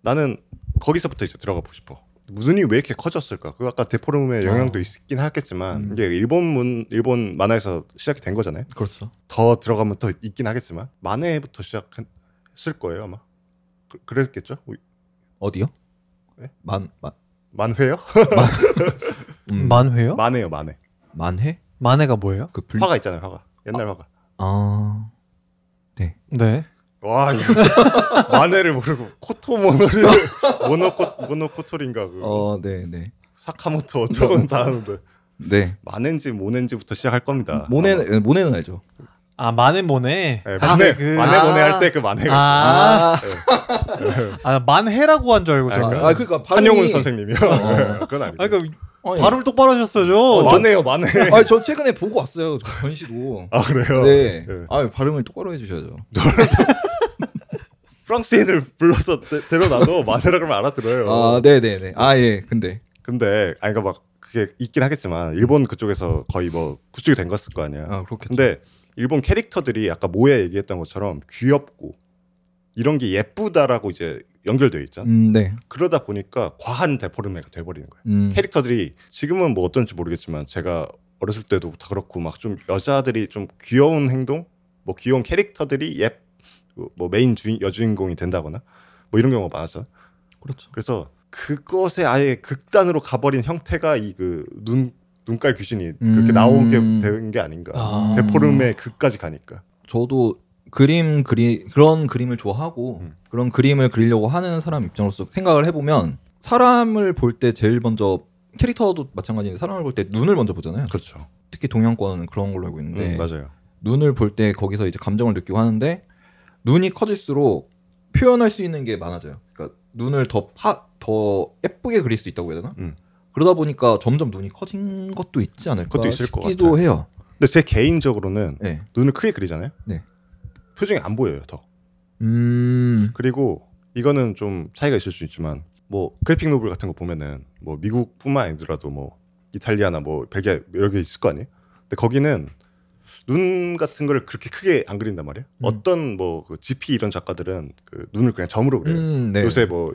나는 거기서부터 이제 들어가 보고 싶어. 눈이 왜 이렇게 커졌을까? 그 아까 데포르메의 영향도 있긴 하겠지만 이게 일본 만화에서 시작이 된 거잖아요. 그렇죠. 더 들어가면 더 있긴 하겠지만 만회부터 시작했을 거예요 아마. 그랬겠죠? 어디요? 네? 만회요? 만회요? 만회요? 만회요, 만회. 만회? 만회가 뭐예요? 화가 있잖아요, 화가. 옛날 화가. 네. 네. 와 이거 만해를 모르고 코토모노리 모노코토리인가 그. 네네. 사카모토 어쩌고는 다 하는데. 네. 만해인지 모네인지부터 시작할 겁니다. 모네는 알죠. 아 마네 모네. 네, 만해 모네 할 때 그 만해가. 만해라고 한 줄 알고 제가. 그러니까 한용운 선생님이요. 그건 아니죠. 그러니까 발음 똑바로 하셨어요. 만해요, 만해. 저 최근에 보고 왔어요. 전시도. 아 그래요? 네. 발음을 똑바로 해주셔야죠. 프랑스인을 불러서 데려놔도 만해라 그러면 알아들어요. 네네네. 예. 근데 그러니까 막 그게 있긴 하겠지만 일본 그쪽에서 거의 뭐 구축이 된 것일 거 아니야. 그렇겠죠. 근데 일본 캐릭터들이 아까 모에 얘기했던 것처럼 귀엽고 이런 게 예쁘다라고 이제 연결되어 있잖아. 네. 그러다 보니까 과한 데포르메가 돼버리는 거야. 캐릭터들이 지금은 뭐 어떤지 모르겠지만 제가 어렸을 때도 다 그렇고 막 좀 여자들이 좀 귀여운 행동, 뭐 귀여운 캐릭터들이 뭐 메인 여주인공이 된다거나 뭐 이런 경우가 많았어. 그렇죠. 그래서 그것에 아예 극단으로 가버린 형태가 이 그 눈깔 귀신이 그렇게 나오게 된 게 아닌가. 데포르메 극까지 가니까. 저도 그런 그림을 좋아하고 그런 그림을 그리려고 하는 사람 입장으로서 생각을 해보면 사람을 볼 때 제일 먼저 캐릭터도 마찬가지인데 사람을 볼 때 눈을 먼저 보잖아요. 그렇죠. 특히 동양권은 그런 걸로 알고 있는데 맞아요. 눈을 볼 때 거기서 이제 감정을 느끼고 하는데 눈이 커질수록 표현할 수 있는 게 많아져요. 그러니까 눈을 더 예쁘게 그릴 수 있다고 해야 되나? 그러다 보니까 점점 눈이 커진 것도 있지 않을까 그것도 있을 것 싶기도 같아요. 해요. 근데 제 개인적으로는 네. 눈을 크게 그리잖아요. 네. 표정이 안 보여요 더. 그리고 이거는 좀 차이가 있을 수 있지만 뭐 그래픽 노블 같은 거 보면은 뭐 미국뿐만 아니더라도 뭐 이탈리아나 뭐 벨기에 여러 개 있을 거 아니에요. 근데 거기는 눈 같은 걸 그렇게 크게 안 그린단 말이에요. 어떤 뭐 그 GP 이런 작가들은 그 눈을 그냥 점으로 그려요. 네. 요새 뭐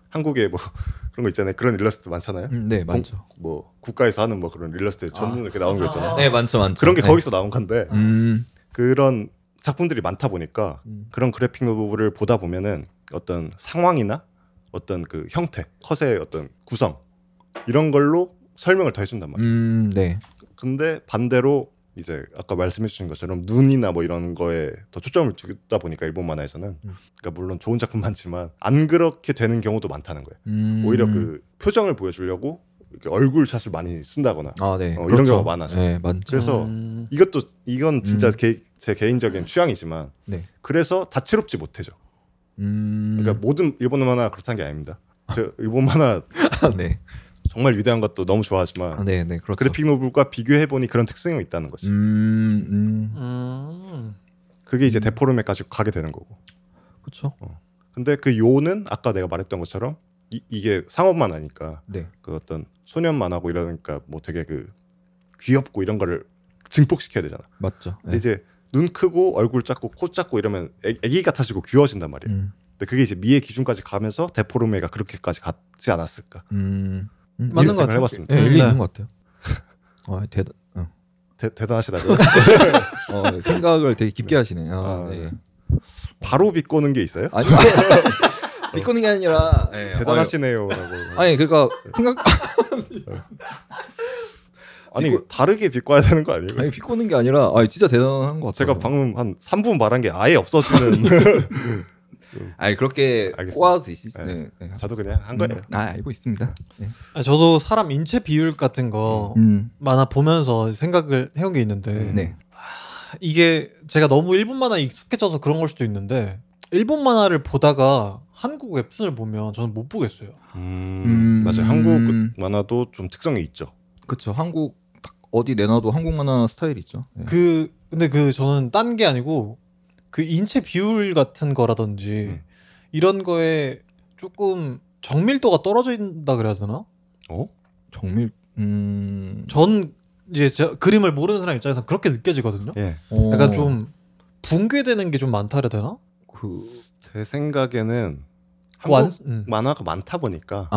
한국에 뭐 그런 거 있잖아요. 그런 일러스트 많잖아요. 네, 많죠. 뭐 국가에서 하는 뭐 그런 일러스트에 전눈 이렇게 나오는 거 있잖아요. 네, 많죠. 그런 게 네. 거기서 나온 건데 그런 작품들이 많다 보니까 그런 그래픽 노블을 보다 보면은 어떤 상황이나 어떤 그 형태, 컷의 어떤 구성 이런 걸로 설명을 더 해준단 말이에요. 네. 근데 반대로 이제 아까 말씀해 주신 것처럼 눈이나 뭐 이런 거에 더 초점을 두다 보니까 일본 만화에서는 그러니까 물론 좋은 작품 많지만 안 그렇게 되는 경우도 많다는 거예요. 오히려 그 표정을 보여주려고 이렇게 얼굴 샷을 많이 쓴다거나 네. 이런 그렇죠. 경우가 많아서 네, 많죠. 그래서 이건 진짜 제 개인적인 취향이지만 네. 그래서 다채롭지 못해져. 그러니까 모든 일본 만화 그렇다는 게 아닙니다. 저 일본 만화 네. 정말 위대한 것도 너무 좋아하지만 네, 그렇죠. 그래픽 노블과 비교해 보니 그런 특성이 있다는 거지. 그게 이제 데포르메까지 가게 되는 거고. 그렇죠. 근데 그 요는 아까 내가 말했던 것처럼 이게 상업 만화니까 네. 그 어떤 소년 만화고 이러니까 뭐 되게 그 귀엽고 이런 거를 증폭시켜야 되잖아. 맞죠. 근데 이제 눈 크고 얼굴 작고 코 작고 이러면 애기 같아지고 귀여워진단 말이에요. 근데 그게 이제 미의 기준까지 가면서 데포르메가 그렇게까지 갔지 않았을까. 맞는 것 같아요. 해봤습니다. 일리 있는 것 같아요. 대단하시다고요? 생각을 되게 깊게 하시네. 네. 바로 비꼬는 게 있어요? 아니 비꼬는 게 아니라 대단하시네요라고. 아니 그러니까 생각 아니 다르게 비꼬아야 되는 거 아니에요? 아니 비꼬는 게 아니라 진짜 대단한 것 같아요. 제가 방금 한 3분 말한 게 아예 없어지는. 아니 그렇게 꼬아드시지. 네. 저도 그냥 한 거예요. 알고 있습니다. 네. 저도 사람 인체 비율 같은 거 만화 보면서 생각을 해온 게 있는데 이게 제가 너무 일본 만화 익숙해져서 그런 걸 수도 있는데 일본 만화를 보다가 한국 웹툰을 보면 저는 못 보겠어요. 맞아요. 한국 만화도 좀 특성이 있죠. 그렇죠. 한국 어디 내놔도 한국 만화 스타일이 있죠. 네. 근데 저는 딴 게 아니고 그 인체 비율 같은 거라든지 이런 거에 조금 정밀도가 떨어진다 그래야 되나? 정밀 전 이제 그림을 모르는 사람 입장에서 그렇게 느껴지거든요. 예. 약간 좀 붕괴되는 게 좀 많다 그래야 되나? 제 생각에는 만화가 많다 보니까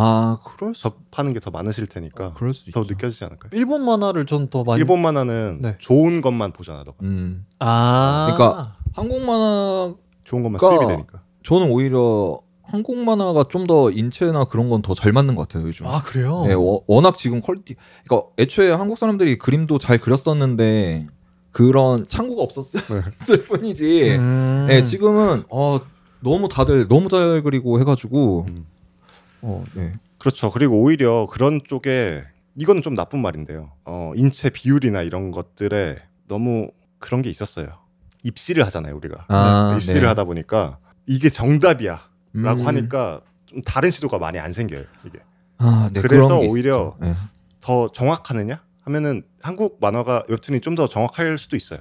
그럴 수 접하는 게 더 많으실 테니까 그럴 수 더 있죠. 느껴지지 않을까요? 일본 만화를 전 더 많이 일본 만화는 좋은 것만 보잖아, 너가. 그러니까 한국 만화 좋은 것만 수입이 되니까. 저는 오히려 한국 만화가 좀 더 인체나 그런 건 더 잘 맞는 것 같아요 요즘. 그래요? 네, 워낙 지금 퀄리티. 그러니까 애초에 한국 사람들이 그림도 잘 그렸었는데 그런 창구가 없었을 뿐이지. 네, 지금은 너무 다들 너무 잘 그리고 해가지고 네. 그렇죠. 그리고 오히려 그런 쪽에 이거는 좀 나쁜 말인데요. 인체 비율이나 이런 것들에 너무 그런 게 있었어요. 입시를 하잖아요, 우리가. 입시를 네. 하다 보니까 이게 정답이야라고 하니까 좀 다른 시도가 많이 안 생겨요, 이게. 네, 그래서 오히려 더 정확하느냐 하면은 한국 만화가 웹툰이 좀 더 정확할 수도 있어요.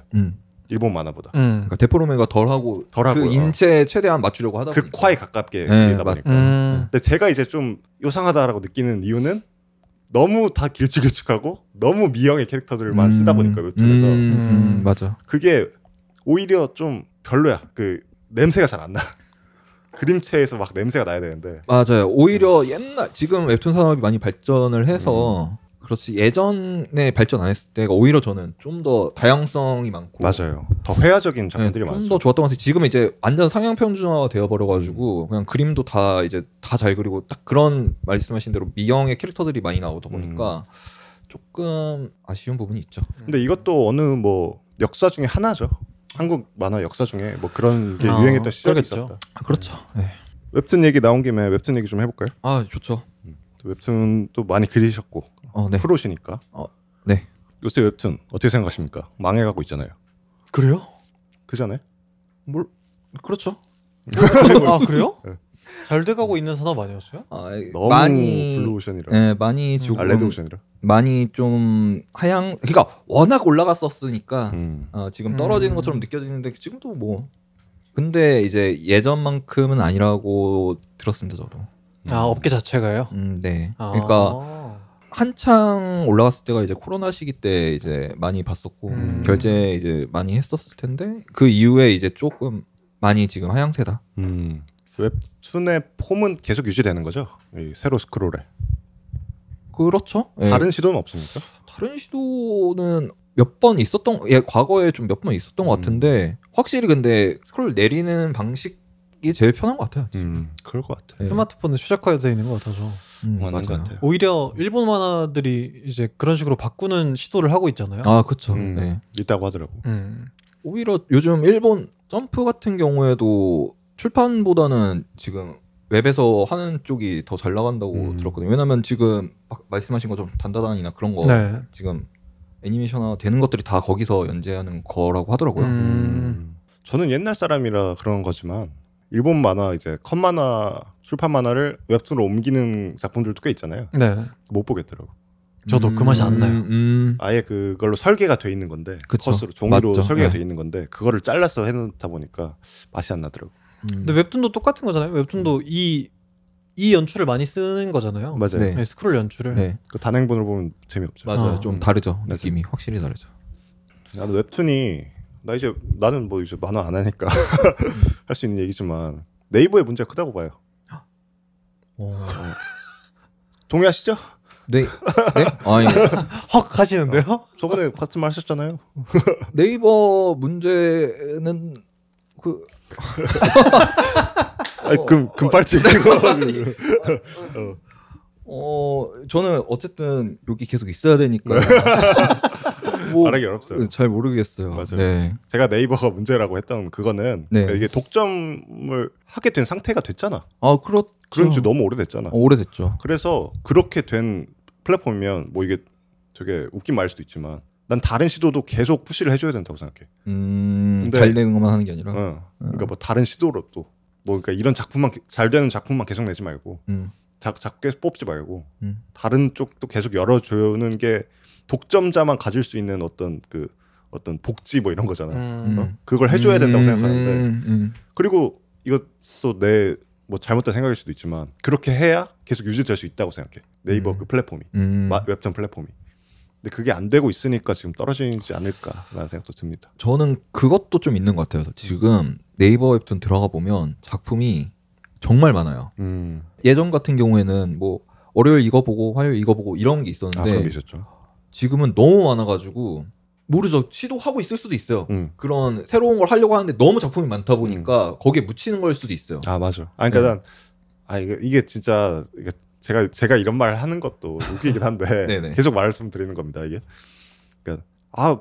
일본 만화보다. 그러니까 데포로메가 덜하고 그 인체에 최대한 맞추려고 하다 보니까 극화에 가깝게 되다 보니까. 근데 제가 이제 좀 요상하다라고 느끼는 이유는 너무 다 길쭉길쭉하고 너무 미형의 캐릭터들만 쓰다 보니까 웹툰에서 맞아. 그게 오히려 좀 별로야. 그 냄새가 잘 안 나. 그림체에서 막 냄새가 나야 되는데. 맞아요. 오히려 지금 웹툰 산업이 많이 발전을 해서 그렇지 예전에 발전 안 했을 때가 오히려 저는 좀 더 다양성이 많고 맞아요. 더 회화적인 작품들이 많죠. 좀 더 좋았던 것 같아요. 지금은 이제 완전 상향 평준화가 되어버려가지고 그냥 그림도 다 이제 다 잘 그리고 딱 그런 말씀하신 대로 미형의 캐릭터들이 많이 나오다 보니까 조금 아쉬운 부분이 있죠. 근데 이것도 어느 뭐 역사 중에 하나죠. 한국 만화 역사 중에 뭐 그런 게 유행했던 시절이 있었다. 그렇죠. 네. 웹툰 얘기 나온 김에 웹툰 얘기 좀 해볼까요? 좋죠. 웹툰도 많이 그리셨고 네. 프로시니까. 네. 요새 웹툰 어떻게 생각하십니까? 망해가고 있잖아요. 그래요? 그잖아요. 그렇죠. 그래요? 네. 잘 돼가고 있는 산업 아니었어요? 너무 많이 블루오션이라. 네, 많이 조금 레드오션이라. 많이 좀 그러니까 워낙 올라갔었으니까 지금 떨어지는 것처럼 느껴지는데 지금도 뭐 근데 이제 예전만큼은 아니라고 들었습니다, 저도. 업계 자체가요? 네. 그러니까 한창 올라갔을 때가 이제 코로나 시기 때 이제 많이 봤었고 결제 이제 많이 했었을 텐데 그 이후에 이제 조금 많이 지금 하향세다. 웹툰의 폼은 계속 유지되는 거죠? 이 세로 스크롤에. 그렇죠. 다른 시도는 없습니까? 다른 시도는 몇 번 있었던 과거에 좀 몇 번 있었던 것 같은데 확실히 근데 스크롤 내리는 방식이 제일 편한 것 같아요. 그럴 것 같아요. 스마트폰에 최적화되어 있는 것 같아서. 맞는 것 같아요. 오히려 일본 만화들이 이제 그런 식으로 바꾸는 시도를 하고 있잖아요. 그렇죠. 네. 있다고 하더라고. 오히려 요즘 일본 점프 같은 경우에도 출판보다는 지금 웹에서 하는 쪽이 더 잘 나간다고 들었거든요. 왜냐면 지금 말씀하신 것처럼 단다단이나 그런 거 지금 애니메이션화 되는 것들이 다 거기서 연재하는 거라고 하더라고요. 저는 옛날 사람이라 그런 거지만 일본 만화 이제 컷 만화 출판 만화를 웹툰으로 옮기는 작품들도 꽤 있잖아요. 네. 못 보겠더라고. 저도 그 맛이 안 나요. 아예 그걸로 설계가 돼 있는 건데 그쵸. 컷으로 종이로 맞죠. 설계가 돼 있는 건데 그거를 잘라서 해놓다 보니까 맛이 안 나더라고. 근데 웹툰도 똑같은 거잖아요. 웹툰도 이 연출을 많이 쓰는 거잖아요. 맞아요. 네, 스크롤 연출을. 네. 그 단행본을 보면 재미없죠. 맞아요. 좀 다르죠. 느낌이 확실히 다르죠. 나도 웹툰이 나는 뭐 이제 만화 안 하니까 할 수 있는 얘기지만 네이버의 문제가 크다고 봐요. 동의하시죠? 네. 아니. 헉 하시는데요? 저번에 같은 말 하셨잖아요. 네이버 문제는 금발찌 저는 어쨌든 여기 계속 있어야 되니까 말하기 어렵어요. 잘 모르겠어요. 맞아요. 네. 제가 네이버가 문제라고 했던 그거는 이게 독점을 하게 된 상태가 됐잖아. 그렇죠. 그런 지 너무 오래됐잖아. 오래됐죠. 그래서 그렇게 된 플랫폼이면 뭐 이게 되게 웃긴 말일 수도 있지만 난 다른 시도도 계속 푸시를 해줘야 된다고 생각해. 근데, 잘 되는 것만 하는 게 아니라. 그러니까 뭐 다른 시도로 또 뭐 그러니까 이런 작품만 잘 되는 작품만 계속 내지 말고 자꾸 계속 뽑지 말고 다른 쪽도 계속 열어주는 게 독점자만 가질 수 있는 어떤 복지 뭐 이런 거잖아요. 그걸 해줘야 된다고 생각하는데 그리고 이것도 내 뭐 잘못된 생각일 수도 있지만 그렇게 해야 계속 유지될 수 있다고 생각해. 네이버 그 플랫폼이 웹툰 플랫폼이. 근데 그게 안 되고 있으니까 지금 떨어지지 않을까라는 생각도 듭니다. 저는 그것도 좀 있는 것 같아요. 지금 네이버 웹툰 들어가 보면 작품이 정말 많아요. 예전 같은 경우에는 뭐 월요일 이거 보고 화요일 이거 보고 이런 게 있었는데 그런 게 있었죠. 지금은 너무 많아가지고 모르죠. 시도하고 있을 수도 있어요. 그런 새로운 걸 하려고 하는데 너무 작품이 많다 보니까 거기에 묻히는 걸 수도 있어요. 맞아. 그러니까 이게 진짜 제가 이런 말 하는 것도 웃기긴 한데 계속 말씀드리는 겁니다. 이게 그러니까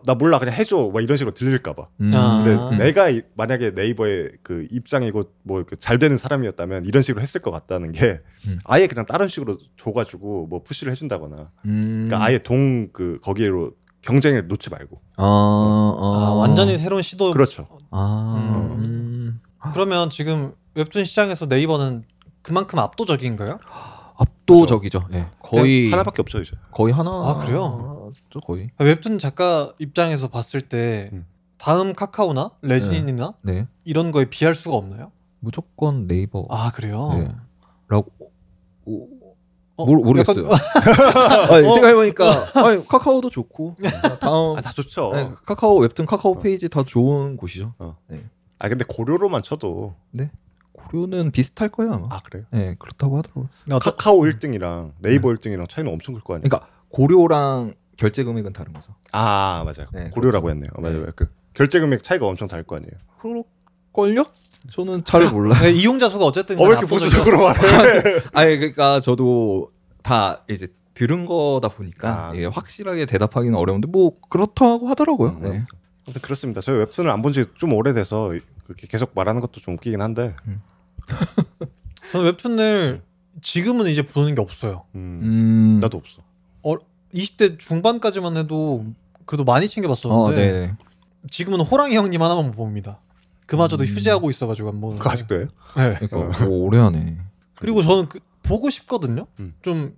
나 몰라 그냥 해줘 막 이런 식으로 들릴까봐. 근데 내가 만약에 네이버의 그 입장이고 뭐 잘 되는 사람이었다면 이런 식으로 했을 것 같다는 게 아예 그냥 다른 식으로 줘가지고 뭐 푸시를 해준다거나. 그러니까 아예 거기로 경쟁을 놓지 말고. 완전히 새로운 시도. 그렇죠. 그러면 지금 웹툰 시장에서 네이버는 그만큼 압도적인가요? 압도적이죠. 예. 거의 하나밖에 없죠 이제. 거의 하나. 그래요? 거의. 웹툰 작가 입장에서 봤을 때 다음 카카오나 레진이나 네. 이런 거에 비할 수가 없나요? 무조건 네이버. 그래요? 네. 라고 모르겠어요. 생각해보니까 카카오도 좋고 다음 다 좋죠. 네, 카카오 웹툰 카카오 페이지 다 좋은 곳이죠. 네. 근데 고려로만 쳐도 네. 고려는 비슷할 거예요 아마. 그래요? 네, 그렇다고 하더라고요. 카카오 1등이랑 네이버 1등이랑 차이는 엄청 클 거 아니에요? 그러니까 고려랑 결제 금액은 다른 거죠. 맞아요. 네, 고려라고 했네요. 맞아요. 그 결제 금액 차이가 엄청 다를 거 아니에요? 그럴걸요? 저는 잘 몰라요. 이용자 수가 어쨌든 왜 이렇게 보수적으로 말해? 그러니까 저도 다 이제 들은 거다 보니까 이게 확실하게 대답하기는 어려운데 뭐 그렇다고 하더라고요. 네. 그렇습니다. 저희 웹툰을 안 본 지 좀 오래돼서 그렇게 계속 말하는 것도 좀 웃기긴 한데 저는 웹툰을 지금은 이제 보는 게 없어요. 나도 없어. 20대 중반까지만 해도 그래도 많이 챙겨봤었는데 지금은 호랑이 형님 하나만 봅니다. 그마저도 휴재하고 있어가지고 안 보는. 그거 아직도 해요? 네. 그러니까 오래 하네. 그리고 저는 보고 싶거든요. 좀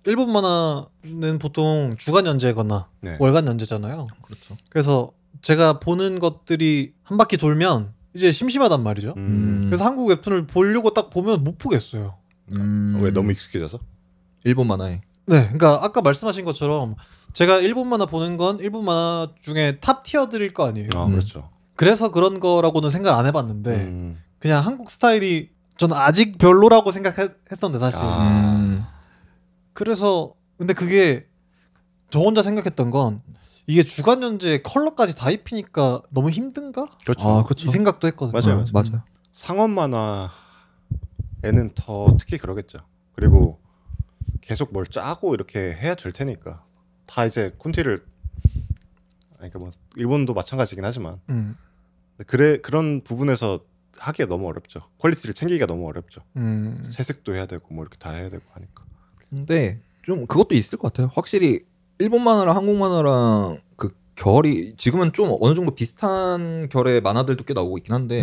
일본 만화는 보통 주간 연재거나 월간 연재잖아요. 그렇죠. 그래서 제가 보는 것들이 한 바퀴 돌면 이제 심심하단 말이죠. 그래서 한국 웹툰을 보려고 딱 보면 못 보겠어요. 왜 너무 익숙해져서? 일본 만화에. 네, 그러니까 아까 말씀하신 것처럼 제가 일본 만화 보는 건 일본 만화 중에 탑 티어들일 거 아니에요. 그렇죠. 그래서 그런 거라고는 생각 안 해봤는데 그냥 한국 스타일이 저는 아직 별로라고 생각했었는데 사실. 그래서 근데 그게 저 혼자 생각했던 건 이게 주간 연재 컬러까지 다 입히니까 너무 힘든가? 그렇죠. 이 생각도 했거든요. 맞아요. 상업 만화에는 더 특히 그러겠죠. 그리고 계속 뭘 짜고 이렇게 해야 될 테니까 다 이제 콘티를 그러니까 뭐 일본도 마찬가지긴 하지만 그런 부분에서 하기가 너무 어렵죠. 퀄리티를 챙기기가 너무 어렵죠. 채색도 해야 되고 뭐 이렇게 다 해야 되고 하니까. 근데 좀 그것도 있을 것 같아요. 확실히 일본 만화랑 한국 만화랑 그 결이 지금은 좀 어느 정도 비슷한 결의 만화들도 꽤 나오고 있긴 한데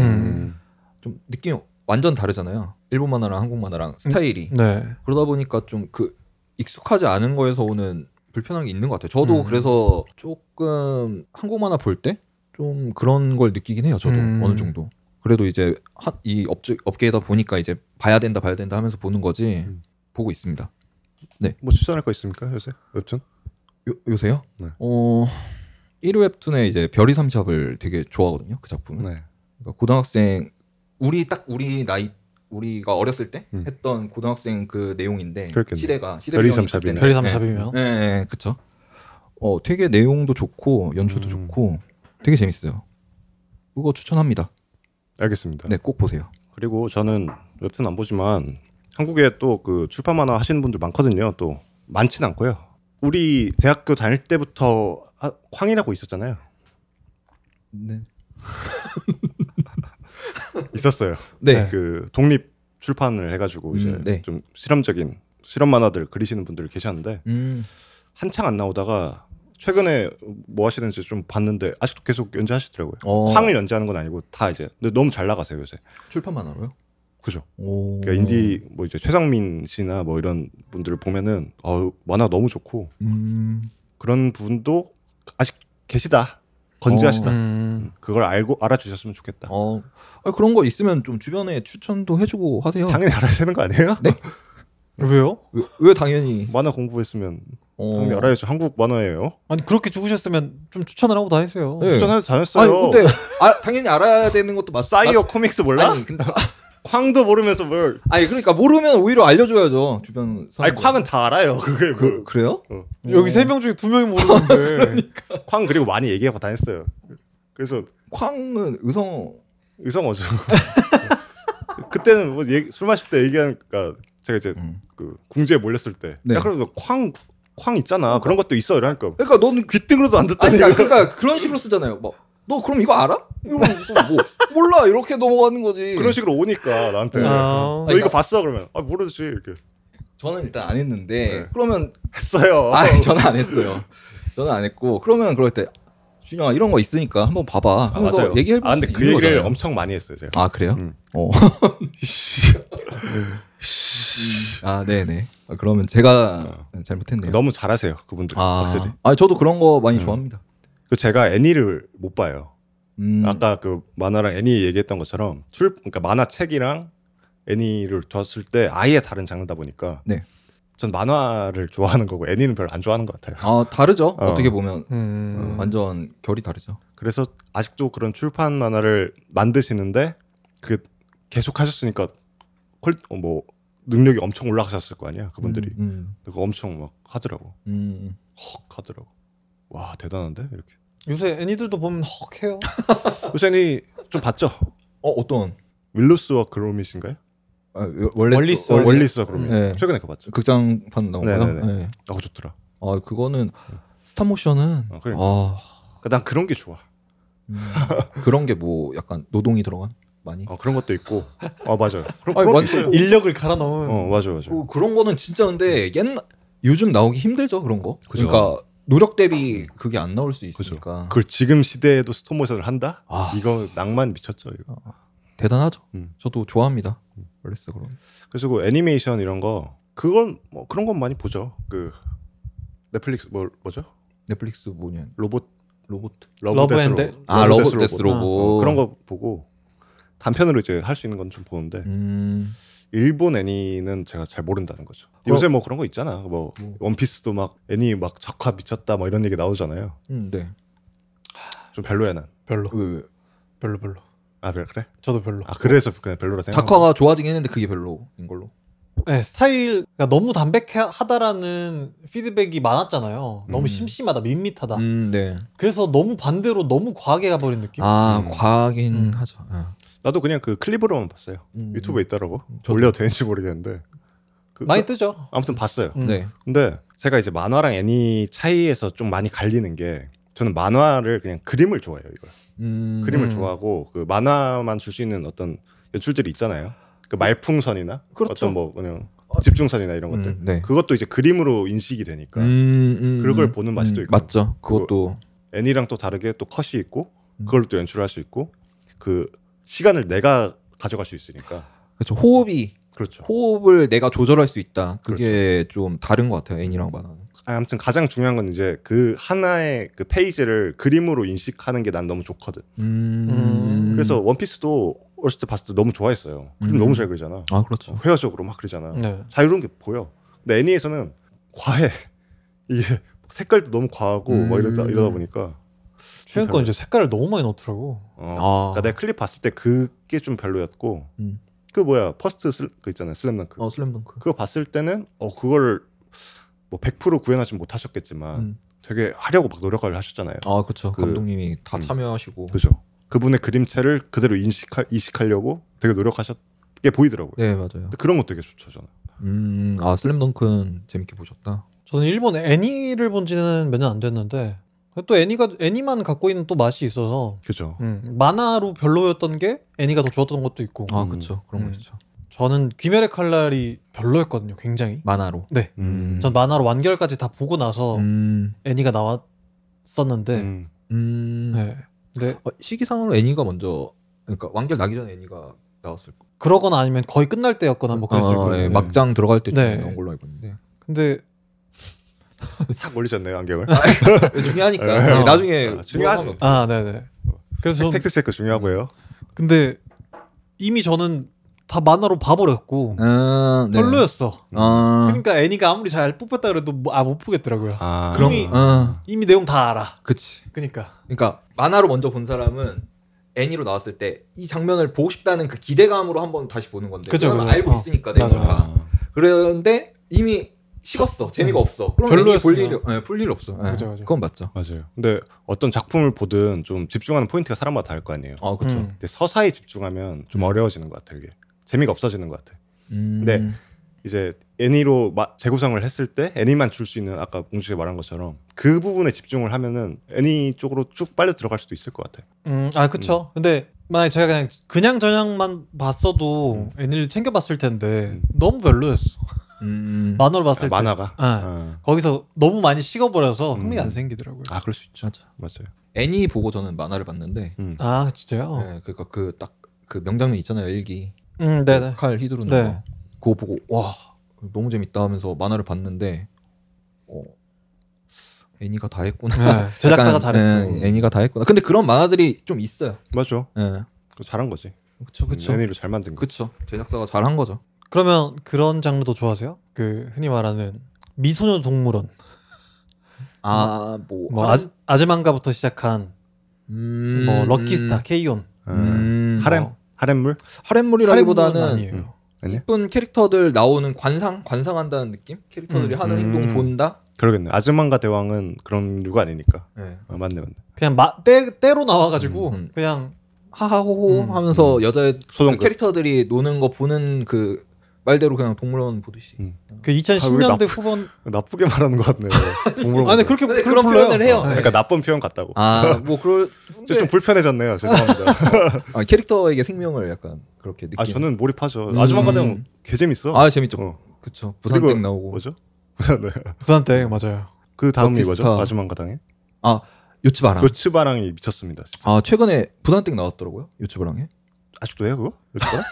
좀 느낌이 완전 다르잖아요. 일본 만화랑 한국 만화랑 스타일이. 그러다 보니까 좀 그 익숙하지 않은 거에서 오는 불편한 게 있는 것 같아요. 저도 그래서 조금 한국 만화 볼 때 좀 그런 걸 느끼긴 해요. 저도 어느 정도. 그래도 이제 이 업계에다 보니까 이제 봐야 된다 하면서 보는 거지. 보고 있습니다. 네. 뭐 추천할 거 있습니까 요새 웹툰? 요새요? 네. 1위 웹툰의 이제 별이 삼샵을 되게 좋아하거든요. 그 작품은. 네. 그러니까 고등학생 우리 나이 우리가 어렸을 때 했던 고등학생 그 내용인데 그렇겠네. 시대 별이 삼샵이네. 별이 삼샵이면. 네, 그렇죠. 되게 내용도 좋고 연출도 좋고 되게 재밌어요. 그거 추천합니다. 알겠습니다. 네, 꼭 보세요. 그리고 저는 웹툰 안 보지만 한국에 또 그 출판 만화 하시는 분들 많거든요. 또 많진 않고요. 우리 대학교 다닐 때부터 쾅이라고 있었잖아요. 네. 있었어요. 네. 그 독립 출판을 해가지고 이제 좀 실험적인 실험 만화들 그리시는 분들 계셨는데 한창 안 나오다가 최근에 뭐 하시는지 좀 봤는데 아직도 계속 연재하시더라고요. 쾅을 연재하는 건 아니고 다 이제 근데 너무 잘 나가세요 요새. 출판 만화로요? 그죠. 그러니까 인디 뭐 이제 최상민 씨나 뭐 이런 분들을 보면은 만화 너무 좋고 그런 분도 아직 계시다. 건재하시다. 그걸 알아주셨으면 좋겠다. 그런 거 있으면 좀 주변에 추천도 해주고 하세요. 당연히 알아야 되는 거 아니에요? 네? 왜요? 왜 당연히 만화 공부했으면 당연히 알아야죠. 한국 만화예요. 아니 그렇게 좋으셨으면 좀 추천을 하고 다니세요. 네. 추천해도 다녔어요. 아니 근데 당연히 알아야 되는 것도 사이어 코믹스 몰라? 아니 근데 쾅도 모르면서 뭘? 아니 그러니까 모르면 오히려 알려줘야죠 주변 사람. 아니 쾅은 다 알아요. 그게 그래요? 여기 3명 중에 2명이 모르는데. 그러니까. 쾅 그리고 많이 얘기하고 다녔어요. 그래서 쾅은 의성어죠. 그때는 뭐 술 마실 때 얘기하니까 제가 이제 그 궁지에 몰렸을 때. 네. 야 그럼 쾅 쾅 있잖아. 그런 것도 있어. 이러니까. 그러니까 너는 귀등으로도 안 듣다니. 그러니까 그런 식으로 쓰잖아요. 막 너 그럼 이거 알아? 이거 뭐 몰라 이렇게 넘어가는 거지. 그런 식으로 오니까 나한테 너 이거 봤어 그러면 모르지 이렇게. 저는 일단 안 했는데 그러면 했어요. 저는 안 했어요. 저는 안 했고 그러면 그럴 때 준영아 이런 거 있으니까 한번 봐봐 하면서 맞아요. 얘기해볼 수 근데 그 있는 얘기를 거잖아요. 엄청 많이 했어요 제가. 그래요? 네네. 그러면 제가 잘못했네요. 너무 잘하세요 그분들. 확실히. 저도 그런 거 많이 좋아합니다. 그 제가 애니를 못 봐요. 아까 그 만화랑 애니 얘기했던 것처럼 그러니까 만화 책이랑 애니를 줬을 때 아예 다른 장르다 보니까 네. 전 만화를 좋아하는 거고 애니는 별로 안 좋아하는 것 같아요. 다르죠. 어떻게 보면 완전 결이 다르죠. 그래서 아직도 그런 출판 만화를 만드시는데 그 계속 하셨으니까 뭐 능력이 엄청 올라가셨을 거 아니야 그분들이. 그거 엄청 막 하더라고. 헉 하더라고. 와 대단한데 이렇게. 요새 애니들도 보면 헉해요. 요새 애니 좀 봤죠? 어떤? 윌루스와 그로밋인가요? 월리스와 그로밋. 네. 최근에 그거 봤죠. 극장판 나온 거요? 네. 그거 좋더라. 그거는 스탑모션은 그러니까 난 그런 게 좋아. 그런 게 뭐 약간 노동이 들어간 많이. 그런 것도 있고. 맞아요. 완전 인력을 갈아 넣은. 맞아. 그런 거는 진짜 근데 요즘 나오기 힘들죠 그런 거. 그죠. 그러니까 노력 대비 그게 안 나올 수 있으니까. 그죠. 그걸 지금 시대에도 스톱모션을 한다? 이거 낭만 미쳤죠. 이거. 대단하죠. 저도 좋아합니다. 월리스 그럼. 그래서 그 애니메이션 이런 거 그건 뭐 그런 건 많이 보죠. 그 넷플릭스 뭐죠? 넷플릭스 뭐냐? 로봇 러브 앤 러브 데스 로봇. 그런 거 보고 단편으로 이제 할 수 있는 건 좀 보는데 일본 애니는 제가 잘 모른다는 거죠. 요새 뭐 그런 거 있잖아. 뭐 원피스도 막 애니 막 작화 미쳤다 뭐 이런 얘기 나오잖아요. 네. 좀 별로야 난. 별로. 왜? 별로. 그래? 저도 별로. 그래서 그냥 별로라 생각. 작화가 좋아지긴 했는데 그게 별로인 걸로. 네, 스타일가 너무 담백하다라는 피드백이 많았잖아요. 너무 심심하다, 밋밋하다. 네. 그래서 너무 반대로 너무 과하게 가버린 느낌. 과하긴 하죠. 나도 그냥 그 클립으로만 봤어요. 유튜브에 있더라고. 올려도 되는지 모르겠는데. 많이 뜨죠. 아무튼 봤어요. 네. 근데 제가 이제 만화랑 애니 차이에서 좀 많이 갈리는 게 저는 만화를 그냥 그림을 좋아해요. 이걸. 그림을 좋아하고 그 만화만 줄 수 있는 어떤 연출들이 있잖아요. 그 말풍선이나 그렇죠. 어떤 뭐 그냥 집중선이나 이런 것들. 네. 그것도 이제 그림으로 인식이 되니까 그걸 보는 맛이 또 있고. 맞죠. 그것도 애니랑 또 다르게 또 컷이 있고 그걸 또 연출할 수 있고 그 시간을 내가 가져갈 수 있으니까. 그렇죠. 호흡이 그렇죠. 호흡을 내가 조절할 수 있다. 그게 그렇죠. 좀 다른 것 같아요. 애니랑 만화는. 아무튼 가장 중요한 건 이제 그 하나의 그 페이지를 그림으로 인식하는 게 난 너무 좋거든. 그래서 원피스도 어렸을 때 봤을 때 너무 좋아했어요. 그림 너무 잘 그리잖아. 그렇죠. 회화적으로 막 그리잖아. 네. 자유로운 게 보여. 근데 애니에서는 과해. 이게 색깔도 너무 과하고 막 이러다 보니까. 최근 건 이제 색깔을 너무 많이 넣더라고. 그러니까 내가 클립 봤을 때 그게 좀 별로였고. 그 뭐야 퍼스트 그 있잖아요 슬램덩크. 슬램덩크. 그거 봤을 때는 그걸 뭐 100% 구현하지 못하셨겠지만 되게 하려고 막 노력을 하셨잖아요. 그렇죠. 감독님이 다 참여하시고. 그죠. 그분의 그림체를 그대로 이식하려고 되게 노력하셨게 보이더라고요. 네 맞아요. 그런 거 되게 좋죠 저는. 슬램덩크는 재밌게 보셨다. 저는 일본 애니를 본 지는 몇 년 안 됐는데 또 애니만 갖고 있는 또 맛이 있어서. 그죠. 만화로 별로였던 게 애니가 더 좋았던 것도 있고. 그렇죠. 그런 거 있죠. 저는 귀멸의 칼날이 별로였거든요. 굉장히. 만화로. 네. 전 만화로 완결까지 다 보고 나서 애니가 나왔었는데. 네. 근데 시기상으로 애니가 먼저 그러니까 완결 나기 전에 애니가 나왔을 거. 그러거나 아니면 거의 끝날 때였거나 뭐 그랬을 거예요. 네. 막장 들어갈 때쯤에 나온 걸로 알고 있는데. 근데 싹 올리셨네요 안경을. 중요하니까. 나중에 중요하죠. 네네. 그래서 팩트 체크 중요하고요. 근데 이미 저는 다 만화로 봐버렸고 네. 별로였어. 그러니까 애니가 아무리 잘 뽑혔다 그래도 못 보겠더라고요. 이미 내용 다 알아. 그치. 그러니까 만화로 먼저 본 사람은 애니로 나왔을 때 이 장면을 보고 싶다는 그 기대감으로 한번 다시 보는 건데. 그죠. 알고 있으니까 내용 다. 그런데 이미 식었어. 재미가 없어. 그럼 별로였어. 볼 일 없어. 맞아. 그건 맞죠. 맞아요. 근데 어떤 작품을 보든 좀 집중하는 포인트가 사람마다 다를 거 아니에요. 그렇죠. 근데 서사에 집중하면 좀 어려워지는 것 같아요. 이게 재미가 없어지는 것 같아. 근데 이제 애니로 재구성을 했을 때 애니만 줄 수 있는 아까 봉주가 말한 것처럼 그 부분에 집중을 하면은 애니 쪽으로 쭉 빨려 들어갈 수도 있을 것 같아. 아 그쵸. 근데 만약에 제가 그냥 저냥만 봤어도 애니를 챙겨봤을 텐데 너무 별로였어. 만화로 봤을 때 만화가 거기서 너무 많이 식어버려서 흥미가 안 생기더라고요. 아 그럴 수 있죠. 맞아요. 애니 보고 저는 만화를 봤는데 아 진짜요? 네, 그러니까 그 딱 그 명장면 있잖아요. 일기 네네. 칼 휘두르는 거 그거 보고 와 너무 재밌다 하면서 만화를 봤는데 애니가 다 했구나. 네, 제작사가 잘했어. 애니가 다 했구나. 근데 그런 만화들이 좀 있어요. 맞죠. 네. 잘한 거지. 그쵸. 애니를 잘 만든 거. 그쵸. 제작사가 잘한 거죠. 그러면 그런 장르도 좋아하세요? 그 흔히 말하는 미소녀 동물원. 뭐 아즈만가부터 시작한 뭐 럭키스타, 케이온. 하렘물? 하렘물이라기보다는 아니에요. 이쁜 캐릭터들 나오는 관상한다는 느낌? 캐릭터들이 하는 행동 본다? 그러겠네. 아즈만가 대왕은 그런 류가 아니니까. 네. 맞네. 그냥 때로 나와가지고 그냥 하하호호 하면서 여자 그 캐릭터들이 노는 거 보는 그 말대로 그냥 동물원 보듯이. 그 2010년대 후반 나쁘게 말하는 것 같네. 아니 그렇게 그런 표현을 해요. 그러니까 나쁜 표현 같다고. 뭐 그럴 좀 불편해졌네요. 죄송합니다. 캐릭터에게 생명을 약간 그렇게 느끼는. 저는 몰입하죠. 아즈만가 대왕 개 재밌어. 재밌죠. 그쵸. 부산댁 나오고. 뭐죠? 부산댁 맞아요. 그 다음이 뭐죠? 아즈만가 대왕에? 요츠바랑. 요츠바랑이 미쳤습니다. 진짜. 최근에 부산댁 나왔더라고요. 요츠바랑에. 아직도 해요 그거? 요츠바랑?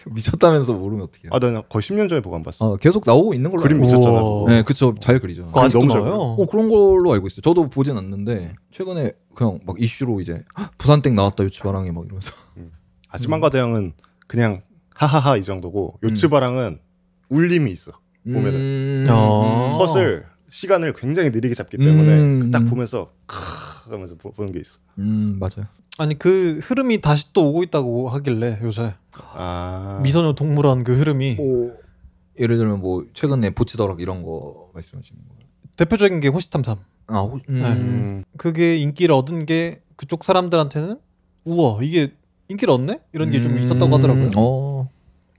미쳤다면서 모르면 어떡해요. 나 거의 10년 전에 보고 안 봤어. 계속 나오고 있는 걸로. 그림 미쳤잖아. 네, 그쵸. 잘 그리죠. 그거 아직도 나와요? 그런 걸로 알고 있어요. 저도 보진 않는데 최근에 그냥 막 이슈로 이제 부산댁 나왔다 요츠바랑에 막 이러면서. 아즈만가 대왕은 그냥 하하하 이 정도고 요츠바랑은 울림이 있어. 보면은 컷을 시간을 굉장히 느리게 잡기 때문에 딱 보면서 하면서 보는 게 있어. 맞아요. 아니 그 흐름이 다시 또 오고 있다고 하길래 요새 미소녀 동물원 그 흐름이 예를 들면 뭐 최근에 보치더락 이런 거 말씀하시는 거예요? 대표적인 게 호시탐탐. 그게 인기를 얻은 게 그쪽 사람들한테는 우와 이게 인기를 얻네? 이런 게 좀 있었다고 하더라고요.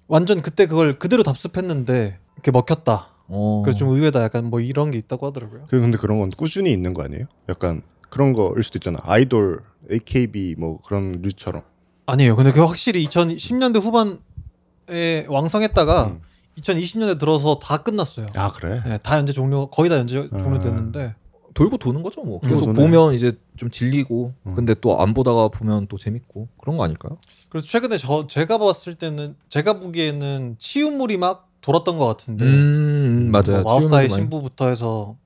완전 그때 그걸 그대로 답습했는데 이렇게 먹혔다. 그래서 좀 의외다. 약간 뭐 이런 게 있다고 하더라고요. 근데 그런 건 꾸준히 있는 거 아니에요? 약간 그런 거일 수도 있잖아. 아이돌, AKB 뭐 그런 류처럼. 아니에요. 근데 그 확실히 2010년대 후반에 왕성했다가 2020년대 들어서 다 끝났어요. 아 그래? 네, 다 연재 거의 다 연재 종료됐는데 돌고 도는 거죠 뭐. 계속 보면 이제 좀 질리고 근데 또 안 보다가 보면 또 재밌고 그런 거 아닐까요? 그래서 최근에 제가 봤을 때는 제가 보기에는 치유물이 막 돌았던 것 같은데 맞아요. 마법사의 신부부터 해서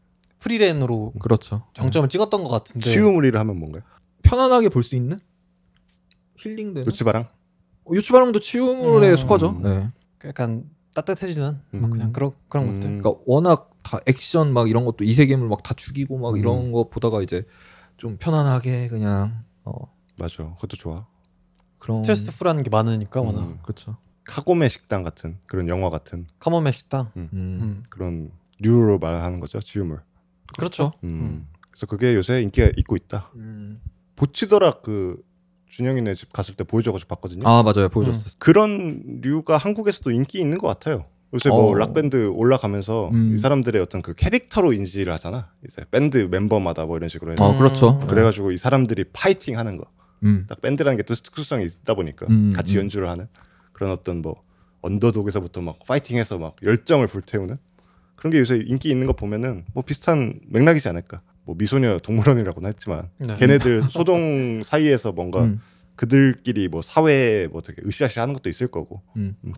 프리랜으로 그렇죠. 정점을 찍었던 것 같은데 치유물이라 하면 뭔가요? 편안하게 볼 수 있는 힐링되는 요츠바랑? 요츠바랑도 치유물에 속하죠. 네. 약간 따뜻해지는 뭐 그냥 그런 것들. 그러니까 워낙 다 액션 막 이런 것도 이세계물 막 다 죽이고 막 이런 거 보다가 이제 좀 편안하게 그냥 맞아. 그것도 좋아. 그런 스트레스 풀하는 게 많으니까 워낙. 그렇죠. 카고메 식당 같은 그런 영화 같은 카모메 식당 그런 류로 말하는 거죠. 치유물. 그렇죠. 그래서 그게 요새 인기가 있고 있다. 보치더락 그 준영이네 집 갔을 때 보여줘가지고 봤거든요. 맞아요. 보여줬어요. 그런 류가 한국에서도 인기 있는 것 같아요. 요새 뭐 락밴드 올라가면서 이 사람들의 어떤 그 캐릭터로 인지를 하잖아. 이제 밴드 멤버마다 뭐 이런 식으로 해서. 그렇죠. 그래가지고 이 사람들이 파이팅 하는 거. 딱 밴드라는 게 또 특수성이 있다 보니까 같이 연주를 하는 그런 어떤 뭐 언더독에서부터 막 파이팅해서 막 열정을 불태우는 그런 게 요새 인기 있는 거 보면은 뭐 비슷한 맥락이지 않을까. 뭐 미소녀 동물원이라고는 했지만 걔네들 소동 사이에서 뭔가 그들끼리 뭐 사회에 뭐 되게 으쌰으쌰하는 것도 있을 거고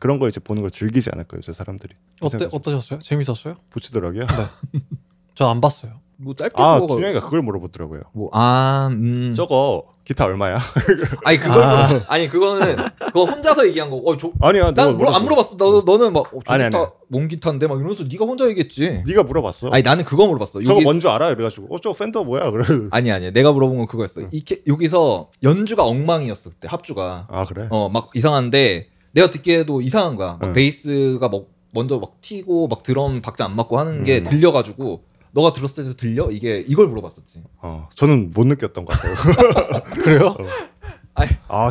그런 걸 이제 보는 걸 즐기지 않을까요, 요새 사람들이. 어떠셨어요? 재밌었어요? 보치더라고요? 네. 저 안 봤어요. 뭐 짧게 준영이가 그걸 물어보더라고요. 저거 기타 얼마야? 아니 그거는 그거 혼자서 얘기한 거고. 아니야. 난 안 물어봤어. 너는 막 아니. 뭔 기타인데 막 이러면서 네가 혼자 얘기했지. 네가 물어봤어. 아니 나는 그거 물어봤어. 저거 뭔지 알아? 이래가지고 저 팬더 뭐야? 그래. 아니야. 내가 물어본 건 그거였어. 여기서 연주가 엉망이었어 그때 합주가. 그래? 막 이상한데 내가 듣기에도 이상한 거야. 막 베이스가 막 먼저 막 튀고 막 드럼 박자 안 맞고 하는 게 들려가지고. 너가 들었을 때도 들려? 이걸 물어봤었지. 저는 못 느꼈던 것 같아요. 그래요?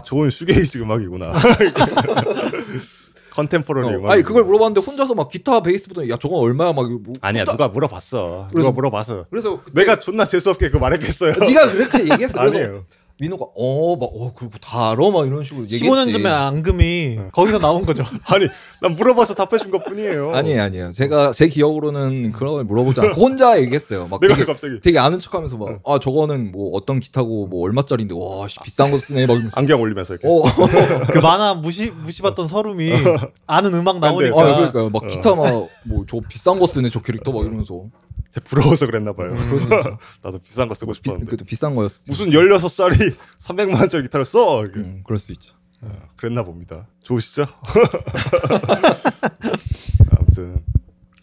좋은 슈게이지 음악이구나. 컨템포러리 아니 그걸 물어봤는데 혼자서 막 기타 베이스 보더니 야 저건 얼마야 막 뭐, 아니야 누가 물어봤어. 누가 물어봐서. 그래서 내가 존나 재수 없게 그거 말했겠어요. 네가 그렇게 얘기했어. 아니에요. 민호가 그리고 다 알아 막 이런 식으로 얘기했지. 15년 전에 앙금이 거기서 나온 거죠. 아니 난 물어봐서 답해준 것뿐이에요. 아니에요. 제가 제 기억으로는 그런 걸 물어보지 않고 혼자 얘기했어요. 막 내가 갑자기 되게 아는 척하면서 막 저거는 뭐 어떤 기타고 뭐 얼마짜리인데 와 비싼 거 쓰네 막 안경 올리면서 이렇게. 그 만화 무시봤던 서름이 아는 음악 나오니까. 그러니까요. 막 기타 막 뭐 저 비싼 거 쓰네 저 캐릭터 막 이러면서. 부러워서 그랬나 봐요. 나도 비싼 거 쓰고 싶었는데. 그래도 비싼 거였어. 무슨 16살이 300만 원짜리 기타를 써. 그럴 수 있죠. 그랬나 봅니다. 좋으시죠? 아무튼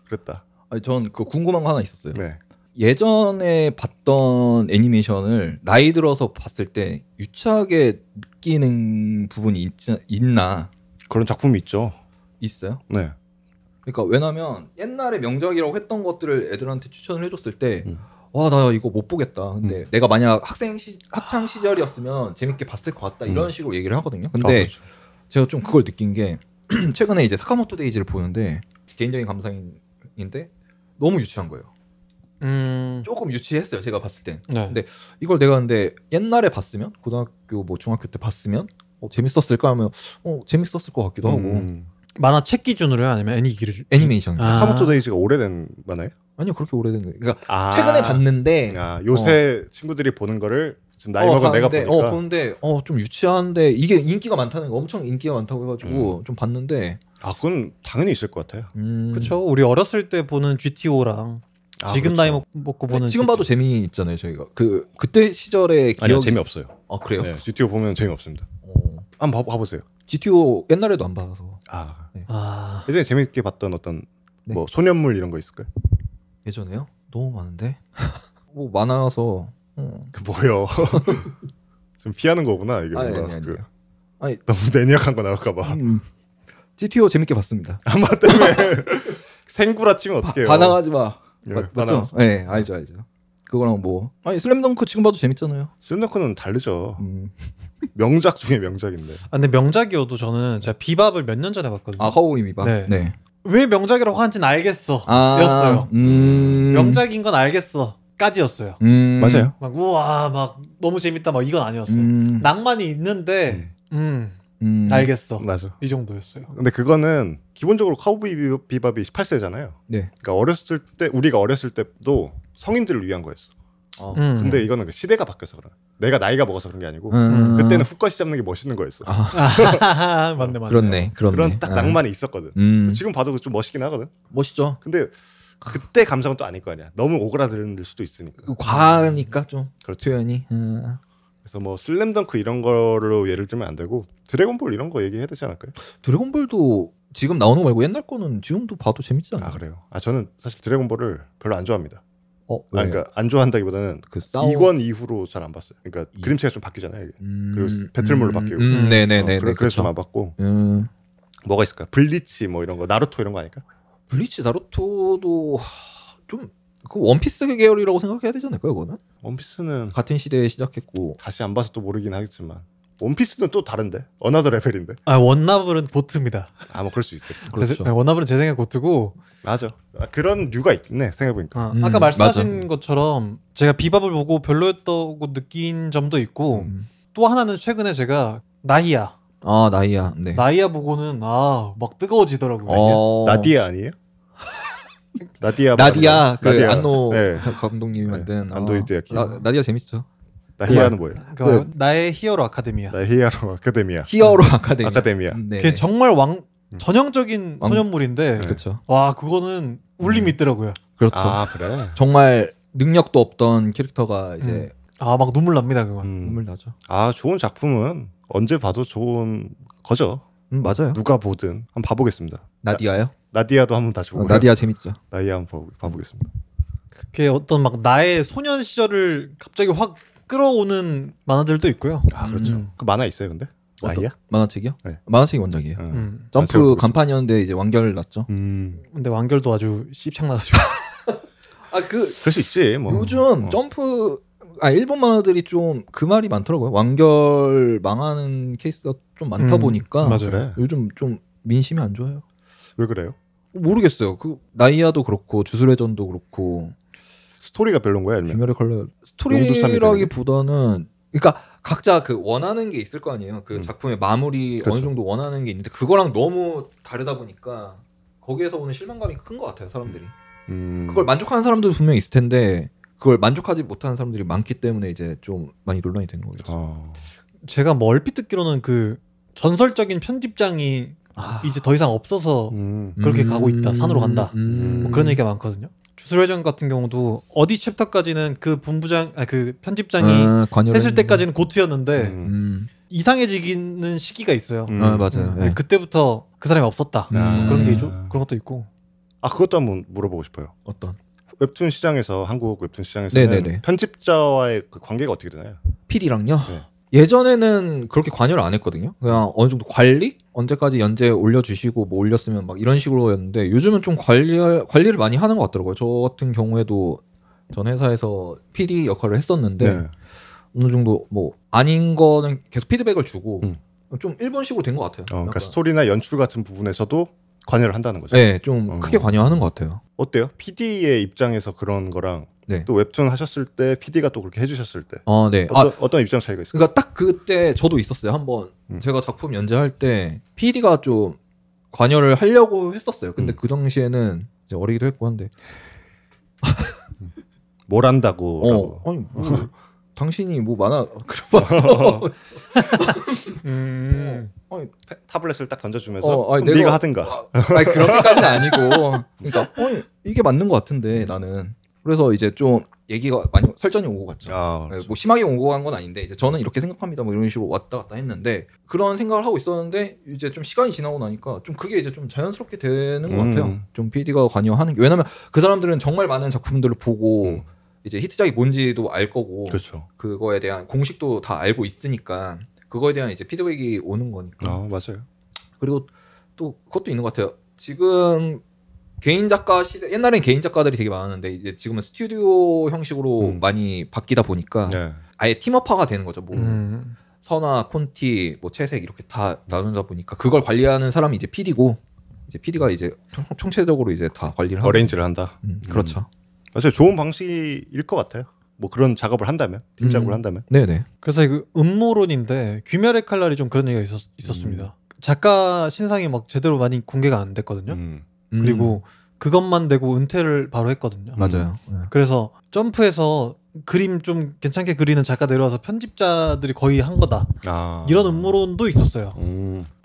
그랬다. 아니 전 그 궁금한 거 하나 있었어요. 네. 예전에 봤던 애니메이션을 나이 들어서 봤을 때 유치하게 느끼는 부분이 있나? 그런 작품이 있죠. 있어요? 네. 그러니까 왜냐면 옛날에 명작이라고 했던 것들을 애들한테 추천을 해줬을 때 와 나 이거 못 보겠다. 근데 내가 만약 학창 시절이었으면 재밌게 봤을 것 같다 이런 식으로 얘기를 하거든요. 근데 그렇죠. 제가 좀 그걸 느낀 게 최근에 이제 사카모토 데이지를 보는데 개인적인 감상인데 너무 유치한 거예요. 조금 유치했어요. 제가 봤을 땐. 네. 근데 이걸 내가 근데 옛날에 봤으면 고등학교 뭐 중학교 때 봤으면 재밌었을까 하면 재밌었을 것 같기도 하고. 만화 책 기준으로요, 아니면 애니메이션. 사카모토 데이지가 오래된 만화예요? 아니요 그렇게 오래된 거예요. 그러니까 최근에 봤는데 요새 친구들이 보는 거를 지금 나이 먹은 내가 보니까 보는데 좀 유치한데 이게 인기가 많다는 거 엄청 인기가 많다고 해가지고 좀 봤는데 그건 당연히 있을 것 같아요. 그렇죠. 우리 어렸을 때 보는 GTO랑 지금 그렇죠. 나이 먹고 보는 지금 봐도 재미있잖아요 저희가 그때 시절의 기억이 아니요 재미없어요. 그래요? 네, GTO 보면 재미없습니다. 한번 봐보세요. GTO 옛날에도 안 봐서 네. 예전에 재밌게 봤던 어떤 뭐 소년물 이런 거 있을까요? 예전에요? 너무 많은데 뭐 많아서 뭐요? 좀 피하는 거구나 이게. 아니요. 아니 너무 매니악한 거 나올까봐. GTO 재밌게 봤습니다. 아마 때문에 생구라 치면 어떡해요? 반항하지 마. 네, 맞죠? 네, 알죠. 그거랑 슬램덩크 지금 봐도 재밌잖아요. 슬램덩크는 다르죠. 명작 중에 명작인데. 근데 명작이어도 저는 제가 비밥을 몇 년 전에 봤거든요. 카우보이 비밥. 네. 왜 명작이라고 하는지는 알겠어. 였어요. 명작인 건 알겠어. 까지였어요. 맞아요. 막 우와 막 너무 재밌다 막 이건 아니었어요. 낭만이 있는데 알겠어. 맞아. 이 정도였어요. 근데 그거는 기본적으로 카우보이 비밥이 18세잖아요. 네. 그러니까 우리가 어렸을 때도 성인들을 위한 거였어. 근데 이거는 그 시대가 바뀌어서 그래. 내가 나이가 먹어서 그런 게 아니고 그때는 훅까지 잡는 게 멋있는 거였어. 맞네. 그렇네. 그런 딱 낭만이 있었거든. 지금 봐도 좀 멋있긴 하거든. 멋있죠. 근데 그때 감성은 또 아닐 거 아니야. 너무 오그라들 수도 있으니까. 과하니까 좀 그렇죠. 표현이. 그래서 뭐 슬램덩크 이런 거로 예를 들면 안 되고 드래곤볼 이런 거 얘기해야 되지 않을까요? 드래곤볼도 지금 나오는 거 말고 옛날 거는 지금도 봐도 재밌지 않아요? 그래요. 저는 사실 드래곤볼을 별로 안 좋아합니다. 왜요? 안 좋아한다기보다는 그 2권 이후로 잘 안 봤어요. 그러니까 그림체가 좀 바뀌잖아요. 이게. 그리고 배틀물로 바뀌고. 네네네. 그래서 좀 안 봤고. 뭐가 있을까? 블리치 뭐 이런 거, 나루토 이런 거 아닐까? 블리치, 나루토도 좀 그 원피스 계열이라고 생각해야 되지 않을까요? 그거는 원피스는 같은 시대에 시작했고 다시 안 봐서 또 모르긴 하겠지만 원피스는 또 다른데 어나더 레벨인데. 원나블은 고트입니다. 뭐 그럴 수 있겠다. 그렇죠. 원나블은 제 생각에 고트고. 맞아. 그런 류가 있네 생각해보니까. 아까 말씀하신 것처럼 제가 비밥을 보고 별로였다고 느낀 점도 있고 또 하나는 최근에 제가 나히야. 나히야. 네. 나히야 보고는 막 뜨거워지더라고요. 나디아 아니에요? 나디아 그 안노 감독님이 만든 안도 히데야키. 나디아 재밌죠. 나히야는 뭐예요? 나의 히어로 아카데미아. 나의 히어로 아카데미아. 히어로 아카데미아. 그게 정말 전형적인 소년물인데. 그렇죠. 와 그거는 울림이 있더라고요. 그렇죠. 그래. 정말 능력도 없던 캐릭터가 이제 막 눈물 납니다 그건. 눈물 나죠. 좋은 작품은 언제 봐도 좋은 거죠. 맞아요. 누가 보든 한번 봐보겠습니다. 나디아요? 나디아도 한번 다시 보고. 나디아 재밌죠. 나디아 한번 봐보겠습니다. 그게 어떤 막 나의 소년 시절을 갑자기 확 끌어오는 만화들도 있고요. 그렇죠. 그 만화 있어요, 근데? 나디아? 만화책이요? 네. 만화책이 원작이에요. 점프 간판이었는데 이제 완결 났죠. 근데 완결도 아주 씹창나가지고. 그럴 수 있지. 뭐. 요즘 점프 일본 만화들이 좀 그 말이 많더라고요. 완결 망하는 케이스가 좀 많다 보니까 맞아요. 요즘 좀 민심이 안 좋아요. 왜 그래요? 모르겠어요. 그 나이아도 그렇고 주술회전도 그렇고 스토리가 별론 거야? 아니면 귀멸의 컬러 스토리라기보다는 그러니까 각자 그 원하는 게 있을 거 아니에요. 그 작품의 마무리 그렇죠. 어느 정도 원하는 게 있는데 그거랑 너무 다르다 보니까 거기에서 오는 실망감이 큰 것 같아요. 사람들이 그걸 만족하는 사람들도 분명히 있을 텐데 그걸 만족하지 못하는 사람들이 많기 때문에 이제 좀 많이 논란이 되는 거겠죠. 제가 뭐 얼핏 듣기로는 그 전설적인 편집장이 이제 더 이상 없어서 그렇게 가고 있다. 산으로 간다. 뭐 그런 얘기가 많거든요. 주술회전 같은 경우도 어디 챕터까지는 그 본부장, 그 편집장이 했을 때까지는 고트였는데 이상해지는 시기가 있어요. 맞아요. 네. 그때부터 그 사람이 없었다. 그런 게 그런 것도 있고. 그것도 한번 물어보고 싶어요. 어떤? 웹툰 시장에서 한국 웹툰 시장에서는 네네네. 편집자와의 그 관계가 어떻게 되나요? PD랑요? 네. 예전에는 그렇게 관여를 안 했거든요. 그냥 어느 정도 관리? 언제까지 연재 올려주시고 뭐 올렸으면 막 이런 식으로였는데 요즘은 좀 관리를 많이 하는 것 같더라고요. 저 같은 경우에도 전 회사에서 PD 역할을 했었는데 네. 어느 정도 뭐 아닌 거는 계속 피드백을 주고 좀 일본식으로 된 것 같아요. 그러니까 스토리나 연출 같은 부분에서도 관여를 한다는 거죠. 네, 좀 크게 관여하는 것 같아요. 어때요? PD의 입장에서 그런 거랑 네. 또 웹툰 하셨을 때 PD가 또 그렇게 해주셨을 때 네. 어떤 입장 차이가 있어요? 그러니까 딱 그때 저도 있었어요. 한번 제가 작품 연재할 때 PD가 좀 관여를 하려고 했었어요. 근데 그 당시에는 이제 어리기도 했고 한데 뭘 한다고? 아니 뭐 당신이 뭐 만화 그려봤어? 아니, 타블렛을 딱 던져주면서 내가, 네가 하든가. 아니 그렇게까지는 아니고. 그러니까 이게 맞는 것 같은데 나는. 그래서 이제 좀 얘기가 많이 설전이 오고 갔죠. 뭐 심하게 오고 간 건 아닌데 이제 저는 이렇게 생각합니다. 뭐 이런 식으로 왔다 갔다 했는데 그런 생각을 하고 있었는데 이제 좀 시간이 지나고 나니까 좀 그게 이제 좀 자연스럽게 되는 것 같아요. 좀 PD가 관여하는 게 왜냐면 그 사람들은 정말 많은 작품들을 보고 이제 히트작이 뭔지도 알 거고 그렇죠. 그거에 대한 공식도 다 알고 있으니까 그거에 대한 이제 피드백이 오는 거니까. 맞아요. 그리고 또 그것도 있는 것 같아요. 지금 개인 작가 시대 옛날엔 개인 작가들이 되게 많았는데 이제 지금은 스튜디오 형식으로 많이 바뀌다 보니까 네. 아예 팀업화가 되는 거죠. 뭐 선화, 콘티, 뭐 채색 이렇게 다 나누다 보니까 그걸 관리하는 사람이 이제 PD고 이제 PD가 이제 총체적으로 이제 다 관리를 어레인지를 한다. 그렇죠. 맞아요. 좋은 방식일 것 같아요. 뭐 그런 작업을 한다면 팀 작업을 한다면. 네네. 그래서 그 음모론인데 귀멸의 칼날이 좀 그런 얘기가 있었습니다. 작가 신상이 막 제대로 많이 공개가 안 됐거든요. 그리고 그것만 내고 은퇴를 바로 했거든요. 맞아요. 그래서 점프에서 그림 좀 괜찮게 그리는 작가 내려와서 편집자들이 거의 한 거다. 이런 음모론도 있었어요.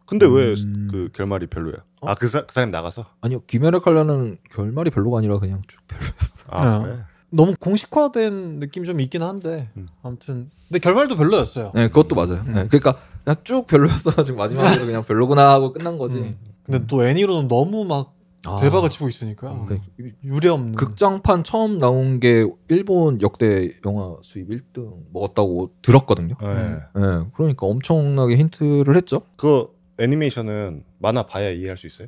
근데 왜 그 결말이 별로예요? 그 사람이 나가서? 아니요. 귀멸의 칼날은 결말이 별로가 아니라 그냥 쭉 별로였어. 그래? 너무 공식화된 느낌이 좀 있긴 한데 아무튼 근데 결말도 별로였어요. 네, 그것도 맞아요. 네, 그러니까 그냥 쭉 별로였어가지고 마지막으로 그냥 별로구나 하고 끝난 거지. 근데 또 애니로는 너무 막 대박을 치고 있으니까 유례없는. 극장판 처음 나온 게 일본 역대 영화 수입 1등 먹었다고 들었거든요. 네. 그러니까 엄청나게 힌트를 했죠. 그 애니메이션은 만화 봐야 이해할 수 있어요?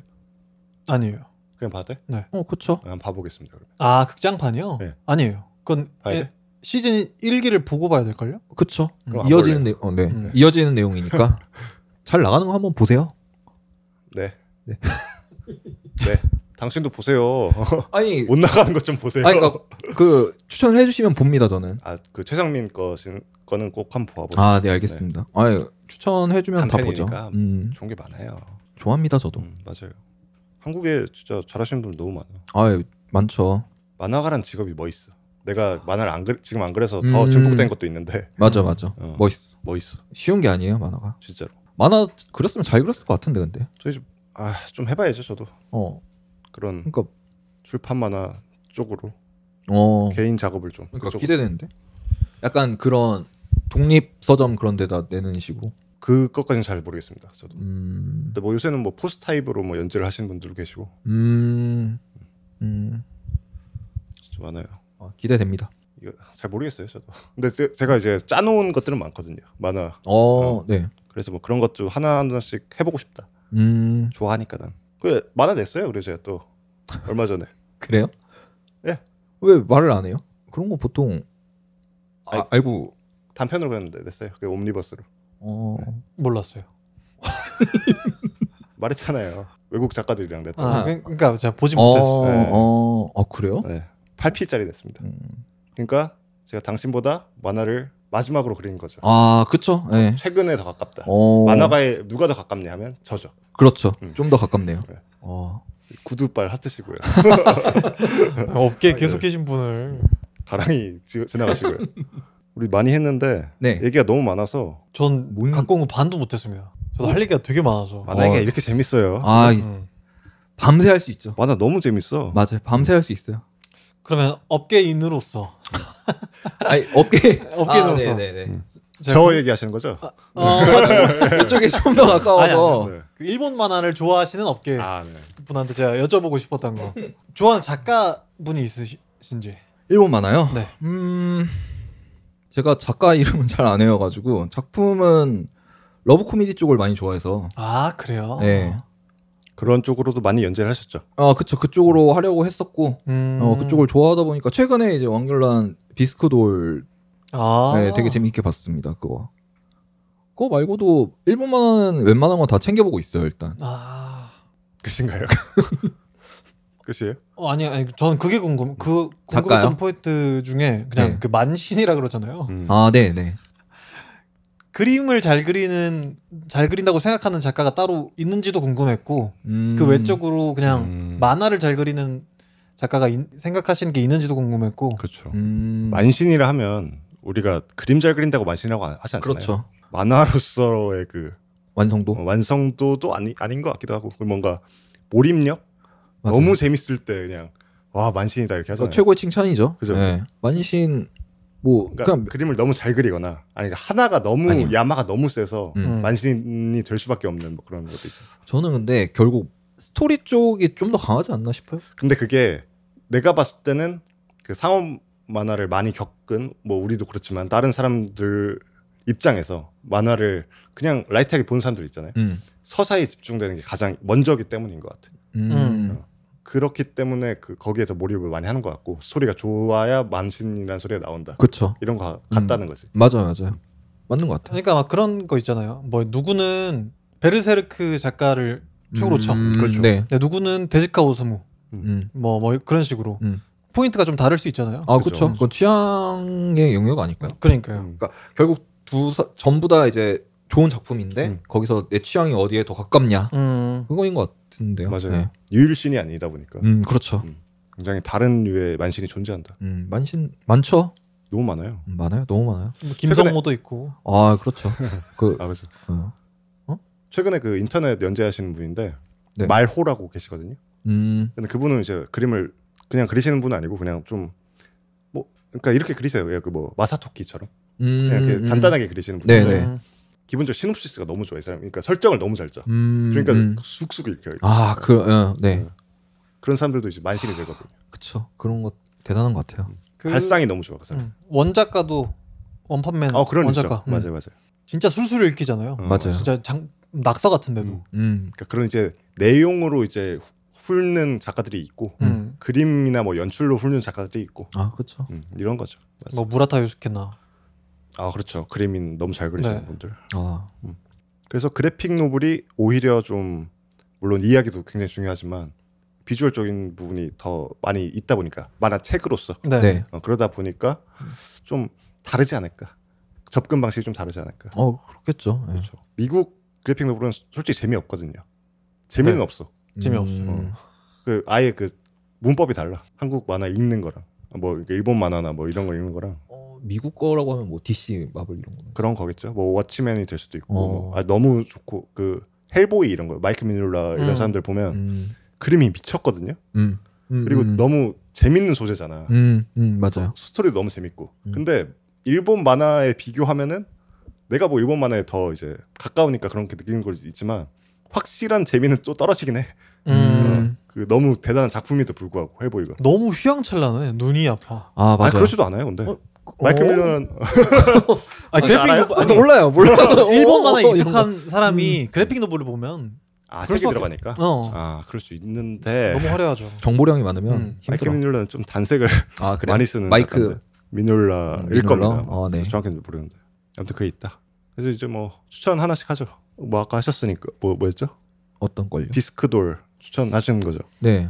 아니에요. 그냥 봐도 돼? 네. 그렇죠. 한번 봐보겠습니다. 그러면. 극장판이요? 네. 아니에요. 그건 시즌 1기를 보고 봐야 될걸요? 그렇죠. 이어지는 이어지는 내용이니까 잘 나가는 거 한번 보세요. 네. 당신도 보세요. 아니 못 나가는 것 좀 보세요. 그러니까 그 추천을 해주시면 봅니다 저는. 그 최상민 거는 꼭 한번 봐보세요. 네 알겠습니다. 추천해주면 다 보죠. 좋은 게 많아요. 좋아합니다 저도. 맞아요. 한국에 진짜 잘하시는 분들 너무 많아. 많죠. 만화가란 직업이 멋있어. 내가 만화를 지금 안 그래서 더 증폭된 것도 있는데. 맞아. 멋있어. 쉬운 게 아니에요 만화가. 진짜로. 만화 그렸으면 잘 그렸을 것 같은데 근데. 저희 좀 해봐야죠 저도. 그런 그러니까 출판 만화 쪽으로 개인 작업을 좀. 그러니까 기대되는데. 약간 그런 독립 서점 그런 데다 내는 식으로. 그것까지는 잘 모르겠습니다. 저도. 근데 뭐 요새는 뭐 포스 타입으로 뭐 연재를 하시는 분들도 계시고. 진짜 많아요. 기대됩니다. 이거 잘 모르겠어요, 저도. 근데 제가 이제 짜놓은 것들은 많거든요. 만화. 네. 그래서 뭐 그런 것도 하나씩 해보고 싶다. 좋아하니까 난. 만화 냈어요. 그래서 제가 또 얼마 전에. 그래요? 예. 왜 말을 안 해요? 그런 거 보통 알고 단편으로 그랬는데 냈어요. 그 옴니버스로. 몰랐어요. 말했잖아요. 외국 작가들이랑 냈다. 그러니까 제가 보지 못했어요. 네. 그래요? 네. 8P짜리 냈습니다. 그러니까 제가 당신보다 만화를 마지막으로 그린 거죠. 그렇죠. 네. 최근에 더 가깝다. 만화가에 누가 더 가깝냐 하면 저죠. 그렇죠. 좀 더 가깝네요. 네. 구두발 하트시고요. 업계에 계속 계신 분을 가랑이 지나가시고요. 우리 많이 했는데 얘기가 너무 많아서 전 갖고 온 거 반도 못했습니다. 저도 할 얘기가 되게 많아서. 만화 얘기가 이렇게 재밌어요. 밤새 할 수 있죠. 만화 너무 재밌어. 맞아요. 밤새 할 수 있어요. 그러면 업계인으로서 아니 업계인으로서 저 얘기하시는 거죠? 이쪽에 좀 더 가까워서 아니. 그 일본 만화를 좋아하시는 업계 분한테 제가 여쭤보고 싶었던 거 좋아하는 작가분이 있으신지. 일본 만화요? 네. 제가 작가 이름은 잘 안 외워가지고 작품은 러브 코미디 쪽을 많이 좋아해서. 그래요? 네. 그런 쪽으로도 많이 연재를 하셨죠? 그쵸. 그쪽으로 하려고 했었고 그쪽을 좋아하다 보니까 최근에 이제 왕결란 비스크돌 되게 재밌게 봤습니다. 그거 말고도 일본 만화는 웬만한 건 다 챙겨보고 있어요. 일단. 끝인가요? 끝이에요? 아니 저는 그게 궁금했던 포인트 중에 그냥 그 만신이라 그러잖아요. 네네. 그림을 잘 그린다고 생각하는 작가가 따로 있는지도 궁금했고 그 외적으로 그냥 만화를 잘 그리는 작가가 생각하시는 게 있는지도 궁금했고. 그렇죠. 만신이라 하면 우리가 그림 잘 그린다고 만신이라고 하지 않잖아요. 그렇죠. 만화로서의 그 완성도도 아닌 것 같기도 하고 뭔가 몰입력 맞아요. 너무 재밌을 때 그냥 와 만신이다 이렇게 하잖아요. 최고의 칭찬이죠. 그죠? 네. 만신 그러니까 그림을 너무 잘 그리거나 하나가 너무 야마가 너무 세서 만신이 될 수밖에 없는 뭐 그런 것도 있죠. 저는 근데 결국 스토리 쪽이 좀 더 강하지 않나 싶어요. 근데 그게 내가 봤을 때는 그 상업 만화를 많이 겪은 뭐 우리도 그렇지만 다른 사람들 입장에서 만화를 그냥 라이트하게 보는 사람들 있잖아요. 서사에 집중되는 게 가장 먼저기 때문인 것 같아요. 그렇기 때문에 거기에서 몰입을 많이 하는 것 같고 스토리가 좋아야 만신이라는 소리가 나온다. 그렇죠. 이런 거 같다는 거지. 맞아요. 맞는 것 같아요. 그러니까 막 그런 거 있잖아요. 뭐 누구는 베르세르크 작가를 최고로 쳐. 그렇죠. 네. 누구는 데즈카 오스무. 뭐 그런 식으로 포인트가 좀 다를 수 있잖아요. 그렇죠. 그건 취향의 영역 아닐까요? 그러니까요. 그러니까 결국 전부 다 이제 좋은 작품인데 거기서 내 취향이 어디에 더 가깝냐 그거인 것 같은데요. 맞아요. 네. 유일신이 아니다 보니까. 그렇죠. 굉장히 다른 류의 만신이 존재한다. 만신 많죠. 너무 많아요. 너무 많아요. 뭐 김성모도 있고. 그렇죠. 그렇죠. 최근에 그 인터넷 연재하시는 분인데 말호라고 계시거든요. 근데 그분은 이제 그림을 그냥 그리시는 분은 아니고 그냥 좀 뭐 그러니까 이렇게 그리세요. 그 뭐 마사토키처럼 그냥 이렇게 간단하게 그리시는 분인데 기본적으로 시놉시스가 너무 좋아요. 그러니까 설정을 너무 잘 짜. 그러니까 쑥쑥 읽혀요. 그런 사람들도 이제 만신이 되거든요. 그렇죠. 그런 거 대단한 것 같아요. 발상이 너무 좋아 그 사람. 원작가도 원펀맨 원작가. 맞아요. 진짜 술술 읽히잖아요. 맞아요. 진짜 낙서 같은데도. 그러니까 그런 이제 내용으로 이제 훑는 작가들이 있고 그림이나 뭐 연출로 훑는 작가들이 있고. 그렇죠. 이런 거죠. 맞아요. 뭐 무라타 요스케나. 그렇죠. 그림이 너무 잘 그리시는 분들. 그래서 그래픽 노블이 오히려 좀 물론 이야기도 굉장히 중요하지만 비주얼적인 부분이 더 많이 있다 보니까 만화책으로서 그러다 보니까 좀 다르지 않을까. 접근 방식이 좀 다르지 않을까. 그렇겠죠. 그렇죠. 미국 그래픽 노블은 솔직히 재미없거든요. 재미는 없어. 재미없어. 그 아예 그 문법이 달라. 한국 만화 읽는 거랑 뭐 일본 만화나 뭐 이런 거 읽는 거랑. 미국 거라고 하면 뭐 DC, 마블 이런 거 그런 거겠죠. 뭐 워치맨이 될 수도 있고 너무 좋고 그 헬보이 이런 거 마이크 미놀라 이런 사람들 보면 그림이 미쳤거든요. 그리고 너무 재밌는 소재잖아. 맞아요. 스토리도 너무 재밌고. 근데 일본 만화에 비교하면은 내가 뭐 일본 만화에 더 이제 가까우니까 그렇게 느끼는 걸 있지만 확실한 재미는 또 떨어지긴 해. 그 너무 대단한 작품에도 불구하고 헬보이가 너무 휘황찬란해. 눈이 아파. 맞아요. 그러지도 않아요. 근데 마이클 밀러는 그래픽 노블 몰라요. 일본 만화에 익숙한 사람이 그래픽 노블을 보면 색이 들어가니까 그럴 수 있는데 너무 화려하죠. 정보량이 많으면 마이클 미놀라는 좀 단색을 많이 쓰는 마이크 미놀라일 겁니다. 네. 정확히는 모르는데 아무튼 그게 있다. 그래서 이제 뭐 추천 하나씩 하죠. 뭐 아까 하셨으니까 뭐였죠? 어떤 걸요? 비스크돌 추천하시는 거죠? 네.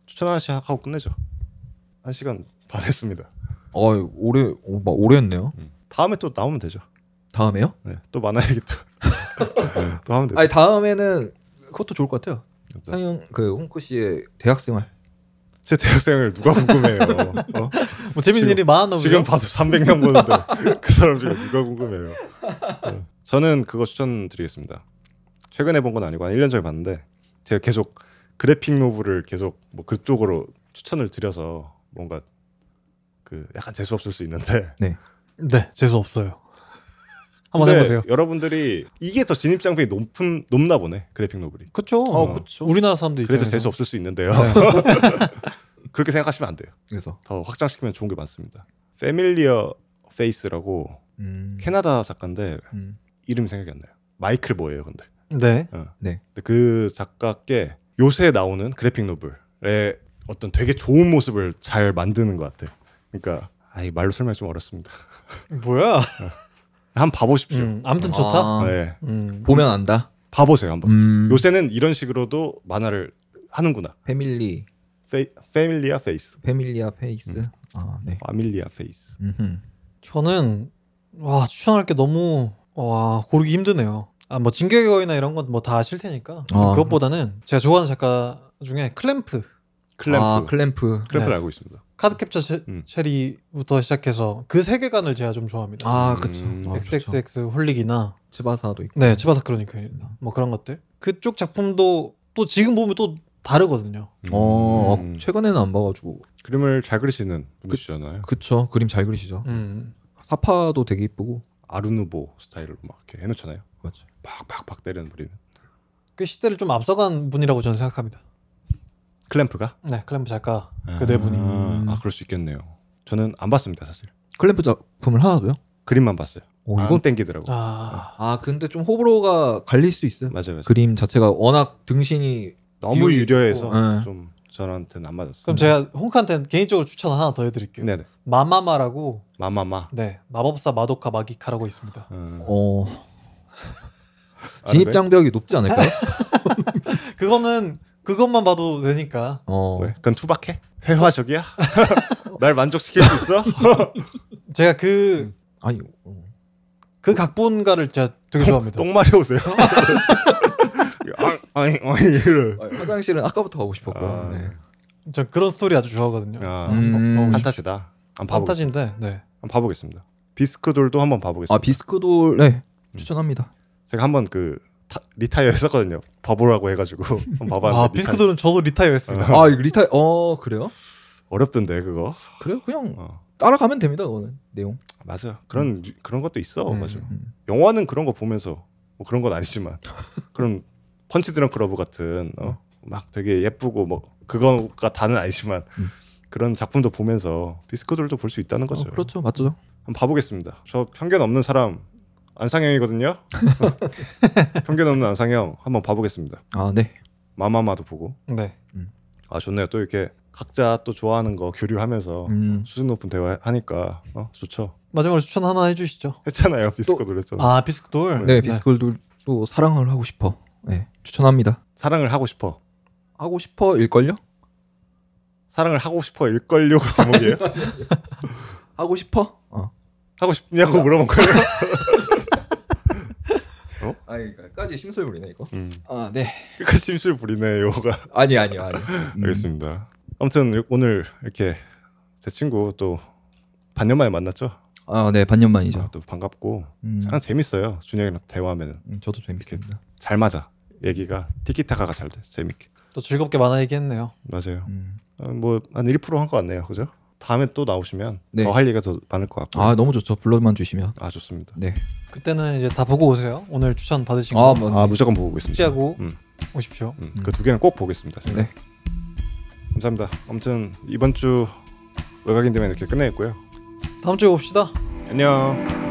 추천 하나씩 하고 끝내죠. 1시간 반 했습니다. 오래 했네요. 다음에 또 나오면 되죠. 다음에요? 네, 또 만화 얘기 또 하면 되죠. 아니 다음에는 그것도 좋을 것 같아요. 상영 홍크 씨의 대학생활. 제 대학생을 누가 궁금해요? 뭐 재밌는 일이 많았나 보죠? 지금 봐도 300명 보는데 그 사람 중에 누가 궁금해요? 저는 그거 추천드리겠습니다. 최근에 본 건 아니고 한 1년 전에 봤는데 제가 계속 그래픽 노블을 계속 뭐 그쪽으로 추천을 드려서 뭔가 그 약간 재수 없을 수 있는데 네 재수 없어요. 한번 해보세요. 여러분들이 이게 더 진입 장벽이 높나 보네. 그래픽 노블이. 그렇죠. 그렇죠. 우리나라 사람들 그래서 재수 없을 수 있는데요. 네. 그렇게 생각하시면 안 돼요. 그래서 더 확장시키면 좋은 게 많습니다. 패밀리어 페이스라고 캐나다 작가인데 이름이 생각이 안 나요. 마이클 뭐예요, 근데. 네. 네. 근데 그 작가께 요새 나오는 그래픽 노블의 어떤 되게 좋은 모습을 잘 만드는 것 같아. 그러니까 이 말로 설명이 좀 어렵습니다. 뭐야? 한번 봐보십시오. 아무튼 좋다. 네. 보면 안다. 봐보세요 한번. 요새는 이런 식으로도 만화를 하는구나. 패밀리아 페이스. 네. 파밀리아 페이스. 저는 추천할 게 너무 고르기 힘드네요. 뭐 진격의 거인이나 이런 건 뭐 다 아실 테니까. 그것보다는 제가 좋아하는 작가 중에 클램프를 알고 있습니다. 카드캡처 체리부터 시작해서 그 세계관을 제가 좀 좋아합니다. 그렇죠. XXX 홀릭이나 츠바사도 있고. 네, 츠바사 크로니클 뭐 그런 것들. 그쪽 작품도 또 지금 보면 또 다르거든요. 최근에는 안 봐가지고. 그림을 잘 그리시는 분이시잖아요. 그쵸. 그림 잘 그리시죠. 사파도 되게 이쁘고. 아르누보 스타일로 막 이렇게 해놓잖아요. 맞죠. 팍팍팍 때리는 부리는. 그 시대를 좀 앞서간 분이라고 저는 생각합니다. 클램프가? 네, 클램프 작가 그 네 분이. 그럴 수 있겠네요. 저는 안 봤습니다 사실. 클램프 작품을 하나도요? 그림만 봤어요. 이건 땡기더라고. 근데 좀 호불호가 갈릴 수 있어요. 맞아요. 그림 자체가 워낙 등신이 너무 유려해서 좀 저한테는 안 맞았어요. 그럼 제가 홍크한테 개인적으로 추천 하나 더 해드릴게요. 네네. 마마마라고. 마마마. 네, 마법사 마도카 마기카라고 있습니다. 진입 장벽이 높지 않을까요? 그것만 봐도 되니까. 왜? 그건 투박해? 회화적이야? 날 만족시킬 수 있어? 제가 그 각본가를 제가 되게 좋아합니다. 똥 마려우세요? 화장실은 아까부터 가고 싶었고. 네. 저 그런 스토리 아주 좋아하거든요. 판타지다. 판타지인데, 네. 한번 봐보겠습니다. 비스크돌도 한번 봐보겠습니다. 비스크돌, 네, 추천합니다. 제가 한번 리타이어 했었거든요. 봐보라고 해가지고 한번 봐봤는데. 비스크돌은 저도 리타이어했습니다. 그래요? 어렵던데 그거. 그래요? 그냥 따라가면 됩니다. 그거는 내용. 맞아. 그런 것도 있어. 맞아. 영화는 그런 거 보면서 뭐 그런 건 아니지만 그런 펀치 드렁크 러브 같은 막 되게 예쁘고 뭐 그거가 다는 아니지만 그런 작품도 보면서 비스크돌도 볼 수 있다는 거죠. 그렇죠, 맞죠. 한번 봐보겠습니다. 저 편견 없는 사람 안상형이거든요. 편견 없는 안상형 한번 봐보겠습니다. 네. 마마마도 보고. 네. 좋네요. 또 이렇게 각자 또 좋아하는 거 교류하면서 수준 높은 대화 하니까 좋죠. 마지막으로 추천 하나 해주시죠. 했잖아요. 비스크돌 했잖아요. 비스크돌. 네, 비스크돌도 사랑을 하고 싶어. 네, 추천합니다. 사랑을 하고 싶어. 하고 싶어 일걸요? 사랑을 하고 싶어 일걸요가 제목이에요? 하고 싶어? 하고 싶냐고 물어본 거예요? 끝까지 심술 부리네 이거. 네. 끝까지 심술 부리네요가. 아니요. 알겠습니다. 아무튼 오늘 이렇게 제 친구 또 반년 만에 만났죠? 네, 반년 만이죠. 또 반갑고 참 재밌어요. 준영이랑 대화하면은. 저도 재밌습니다. 잘 맞아. 얘기가 티키타카가 잘 돼. 재밌게. 또 즐겁게 만화 얘기했네요. 맞아요. 뭐 한 1% 한 것 같네요. 그죠? 다음에 또 나오시면 더 할 얘기가 더 많을 것 같고. 너무 좋죠. 불러만 주시면. 좋습니다. 네. 그때는 이제 다 보고 오세요. 오늘 추천 받으신 거. 무조건 보고 오겠습니다. 숙지하고 오십시오. 그 두 개는 꼭 보겠습니다. 제가. 네. 감사합니다. 아무튼 이번 주 외곽인 대면 이렇게 끝내겠고요. 다음 주에 봅시다. 안녕.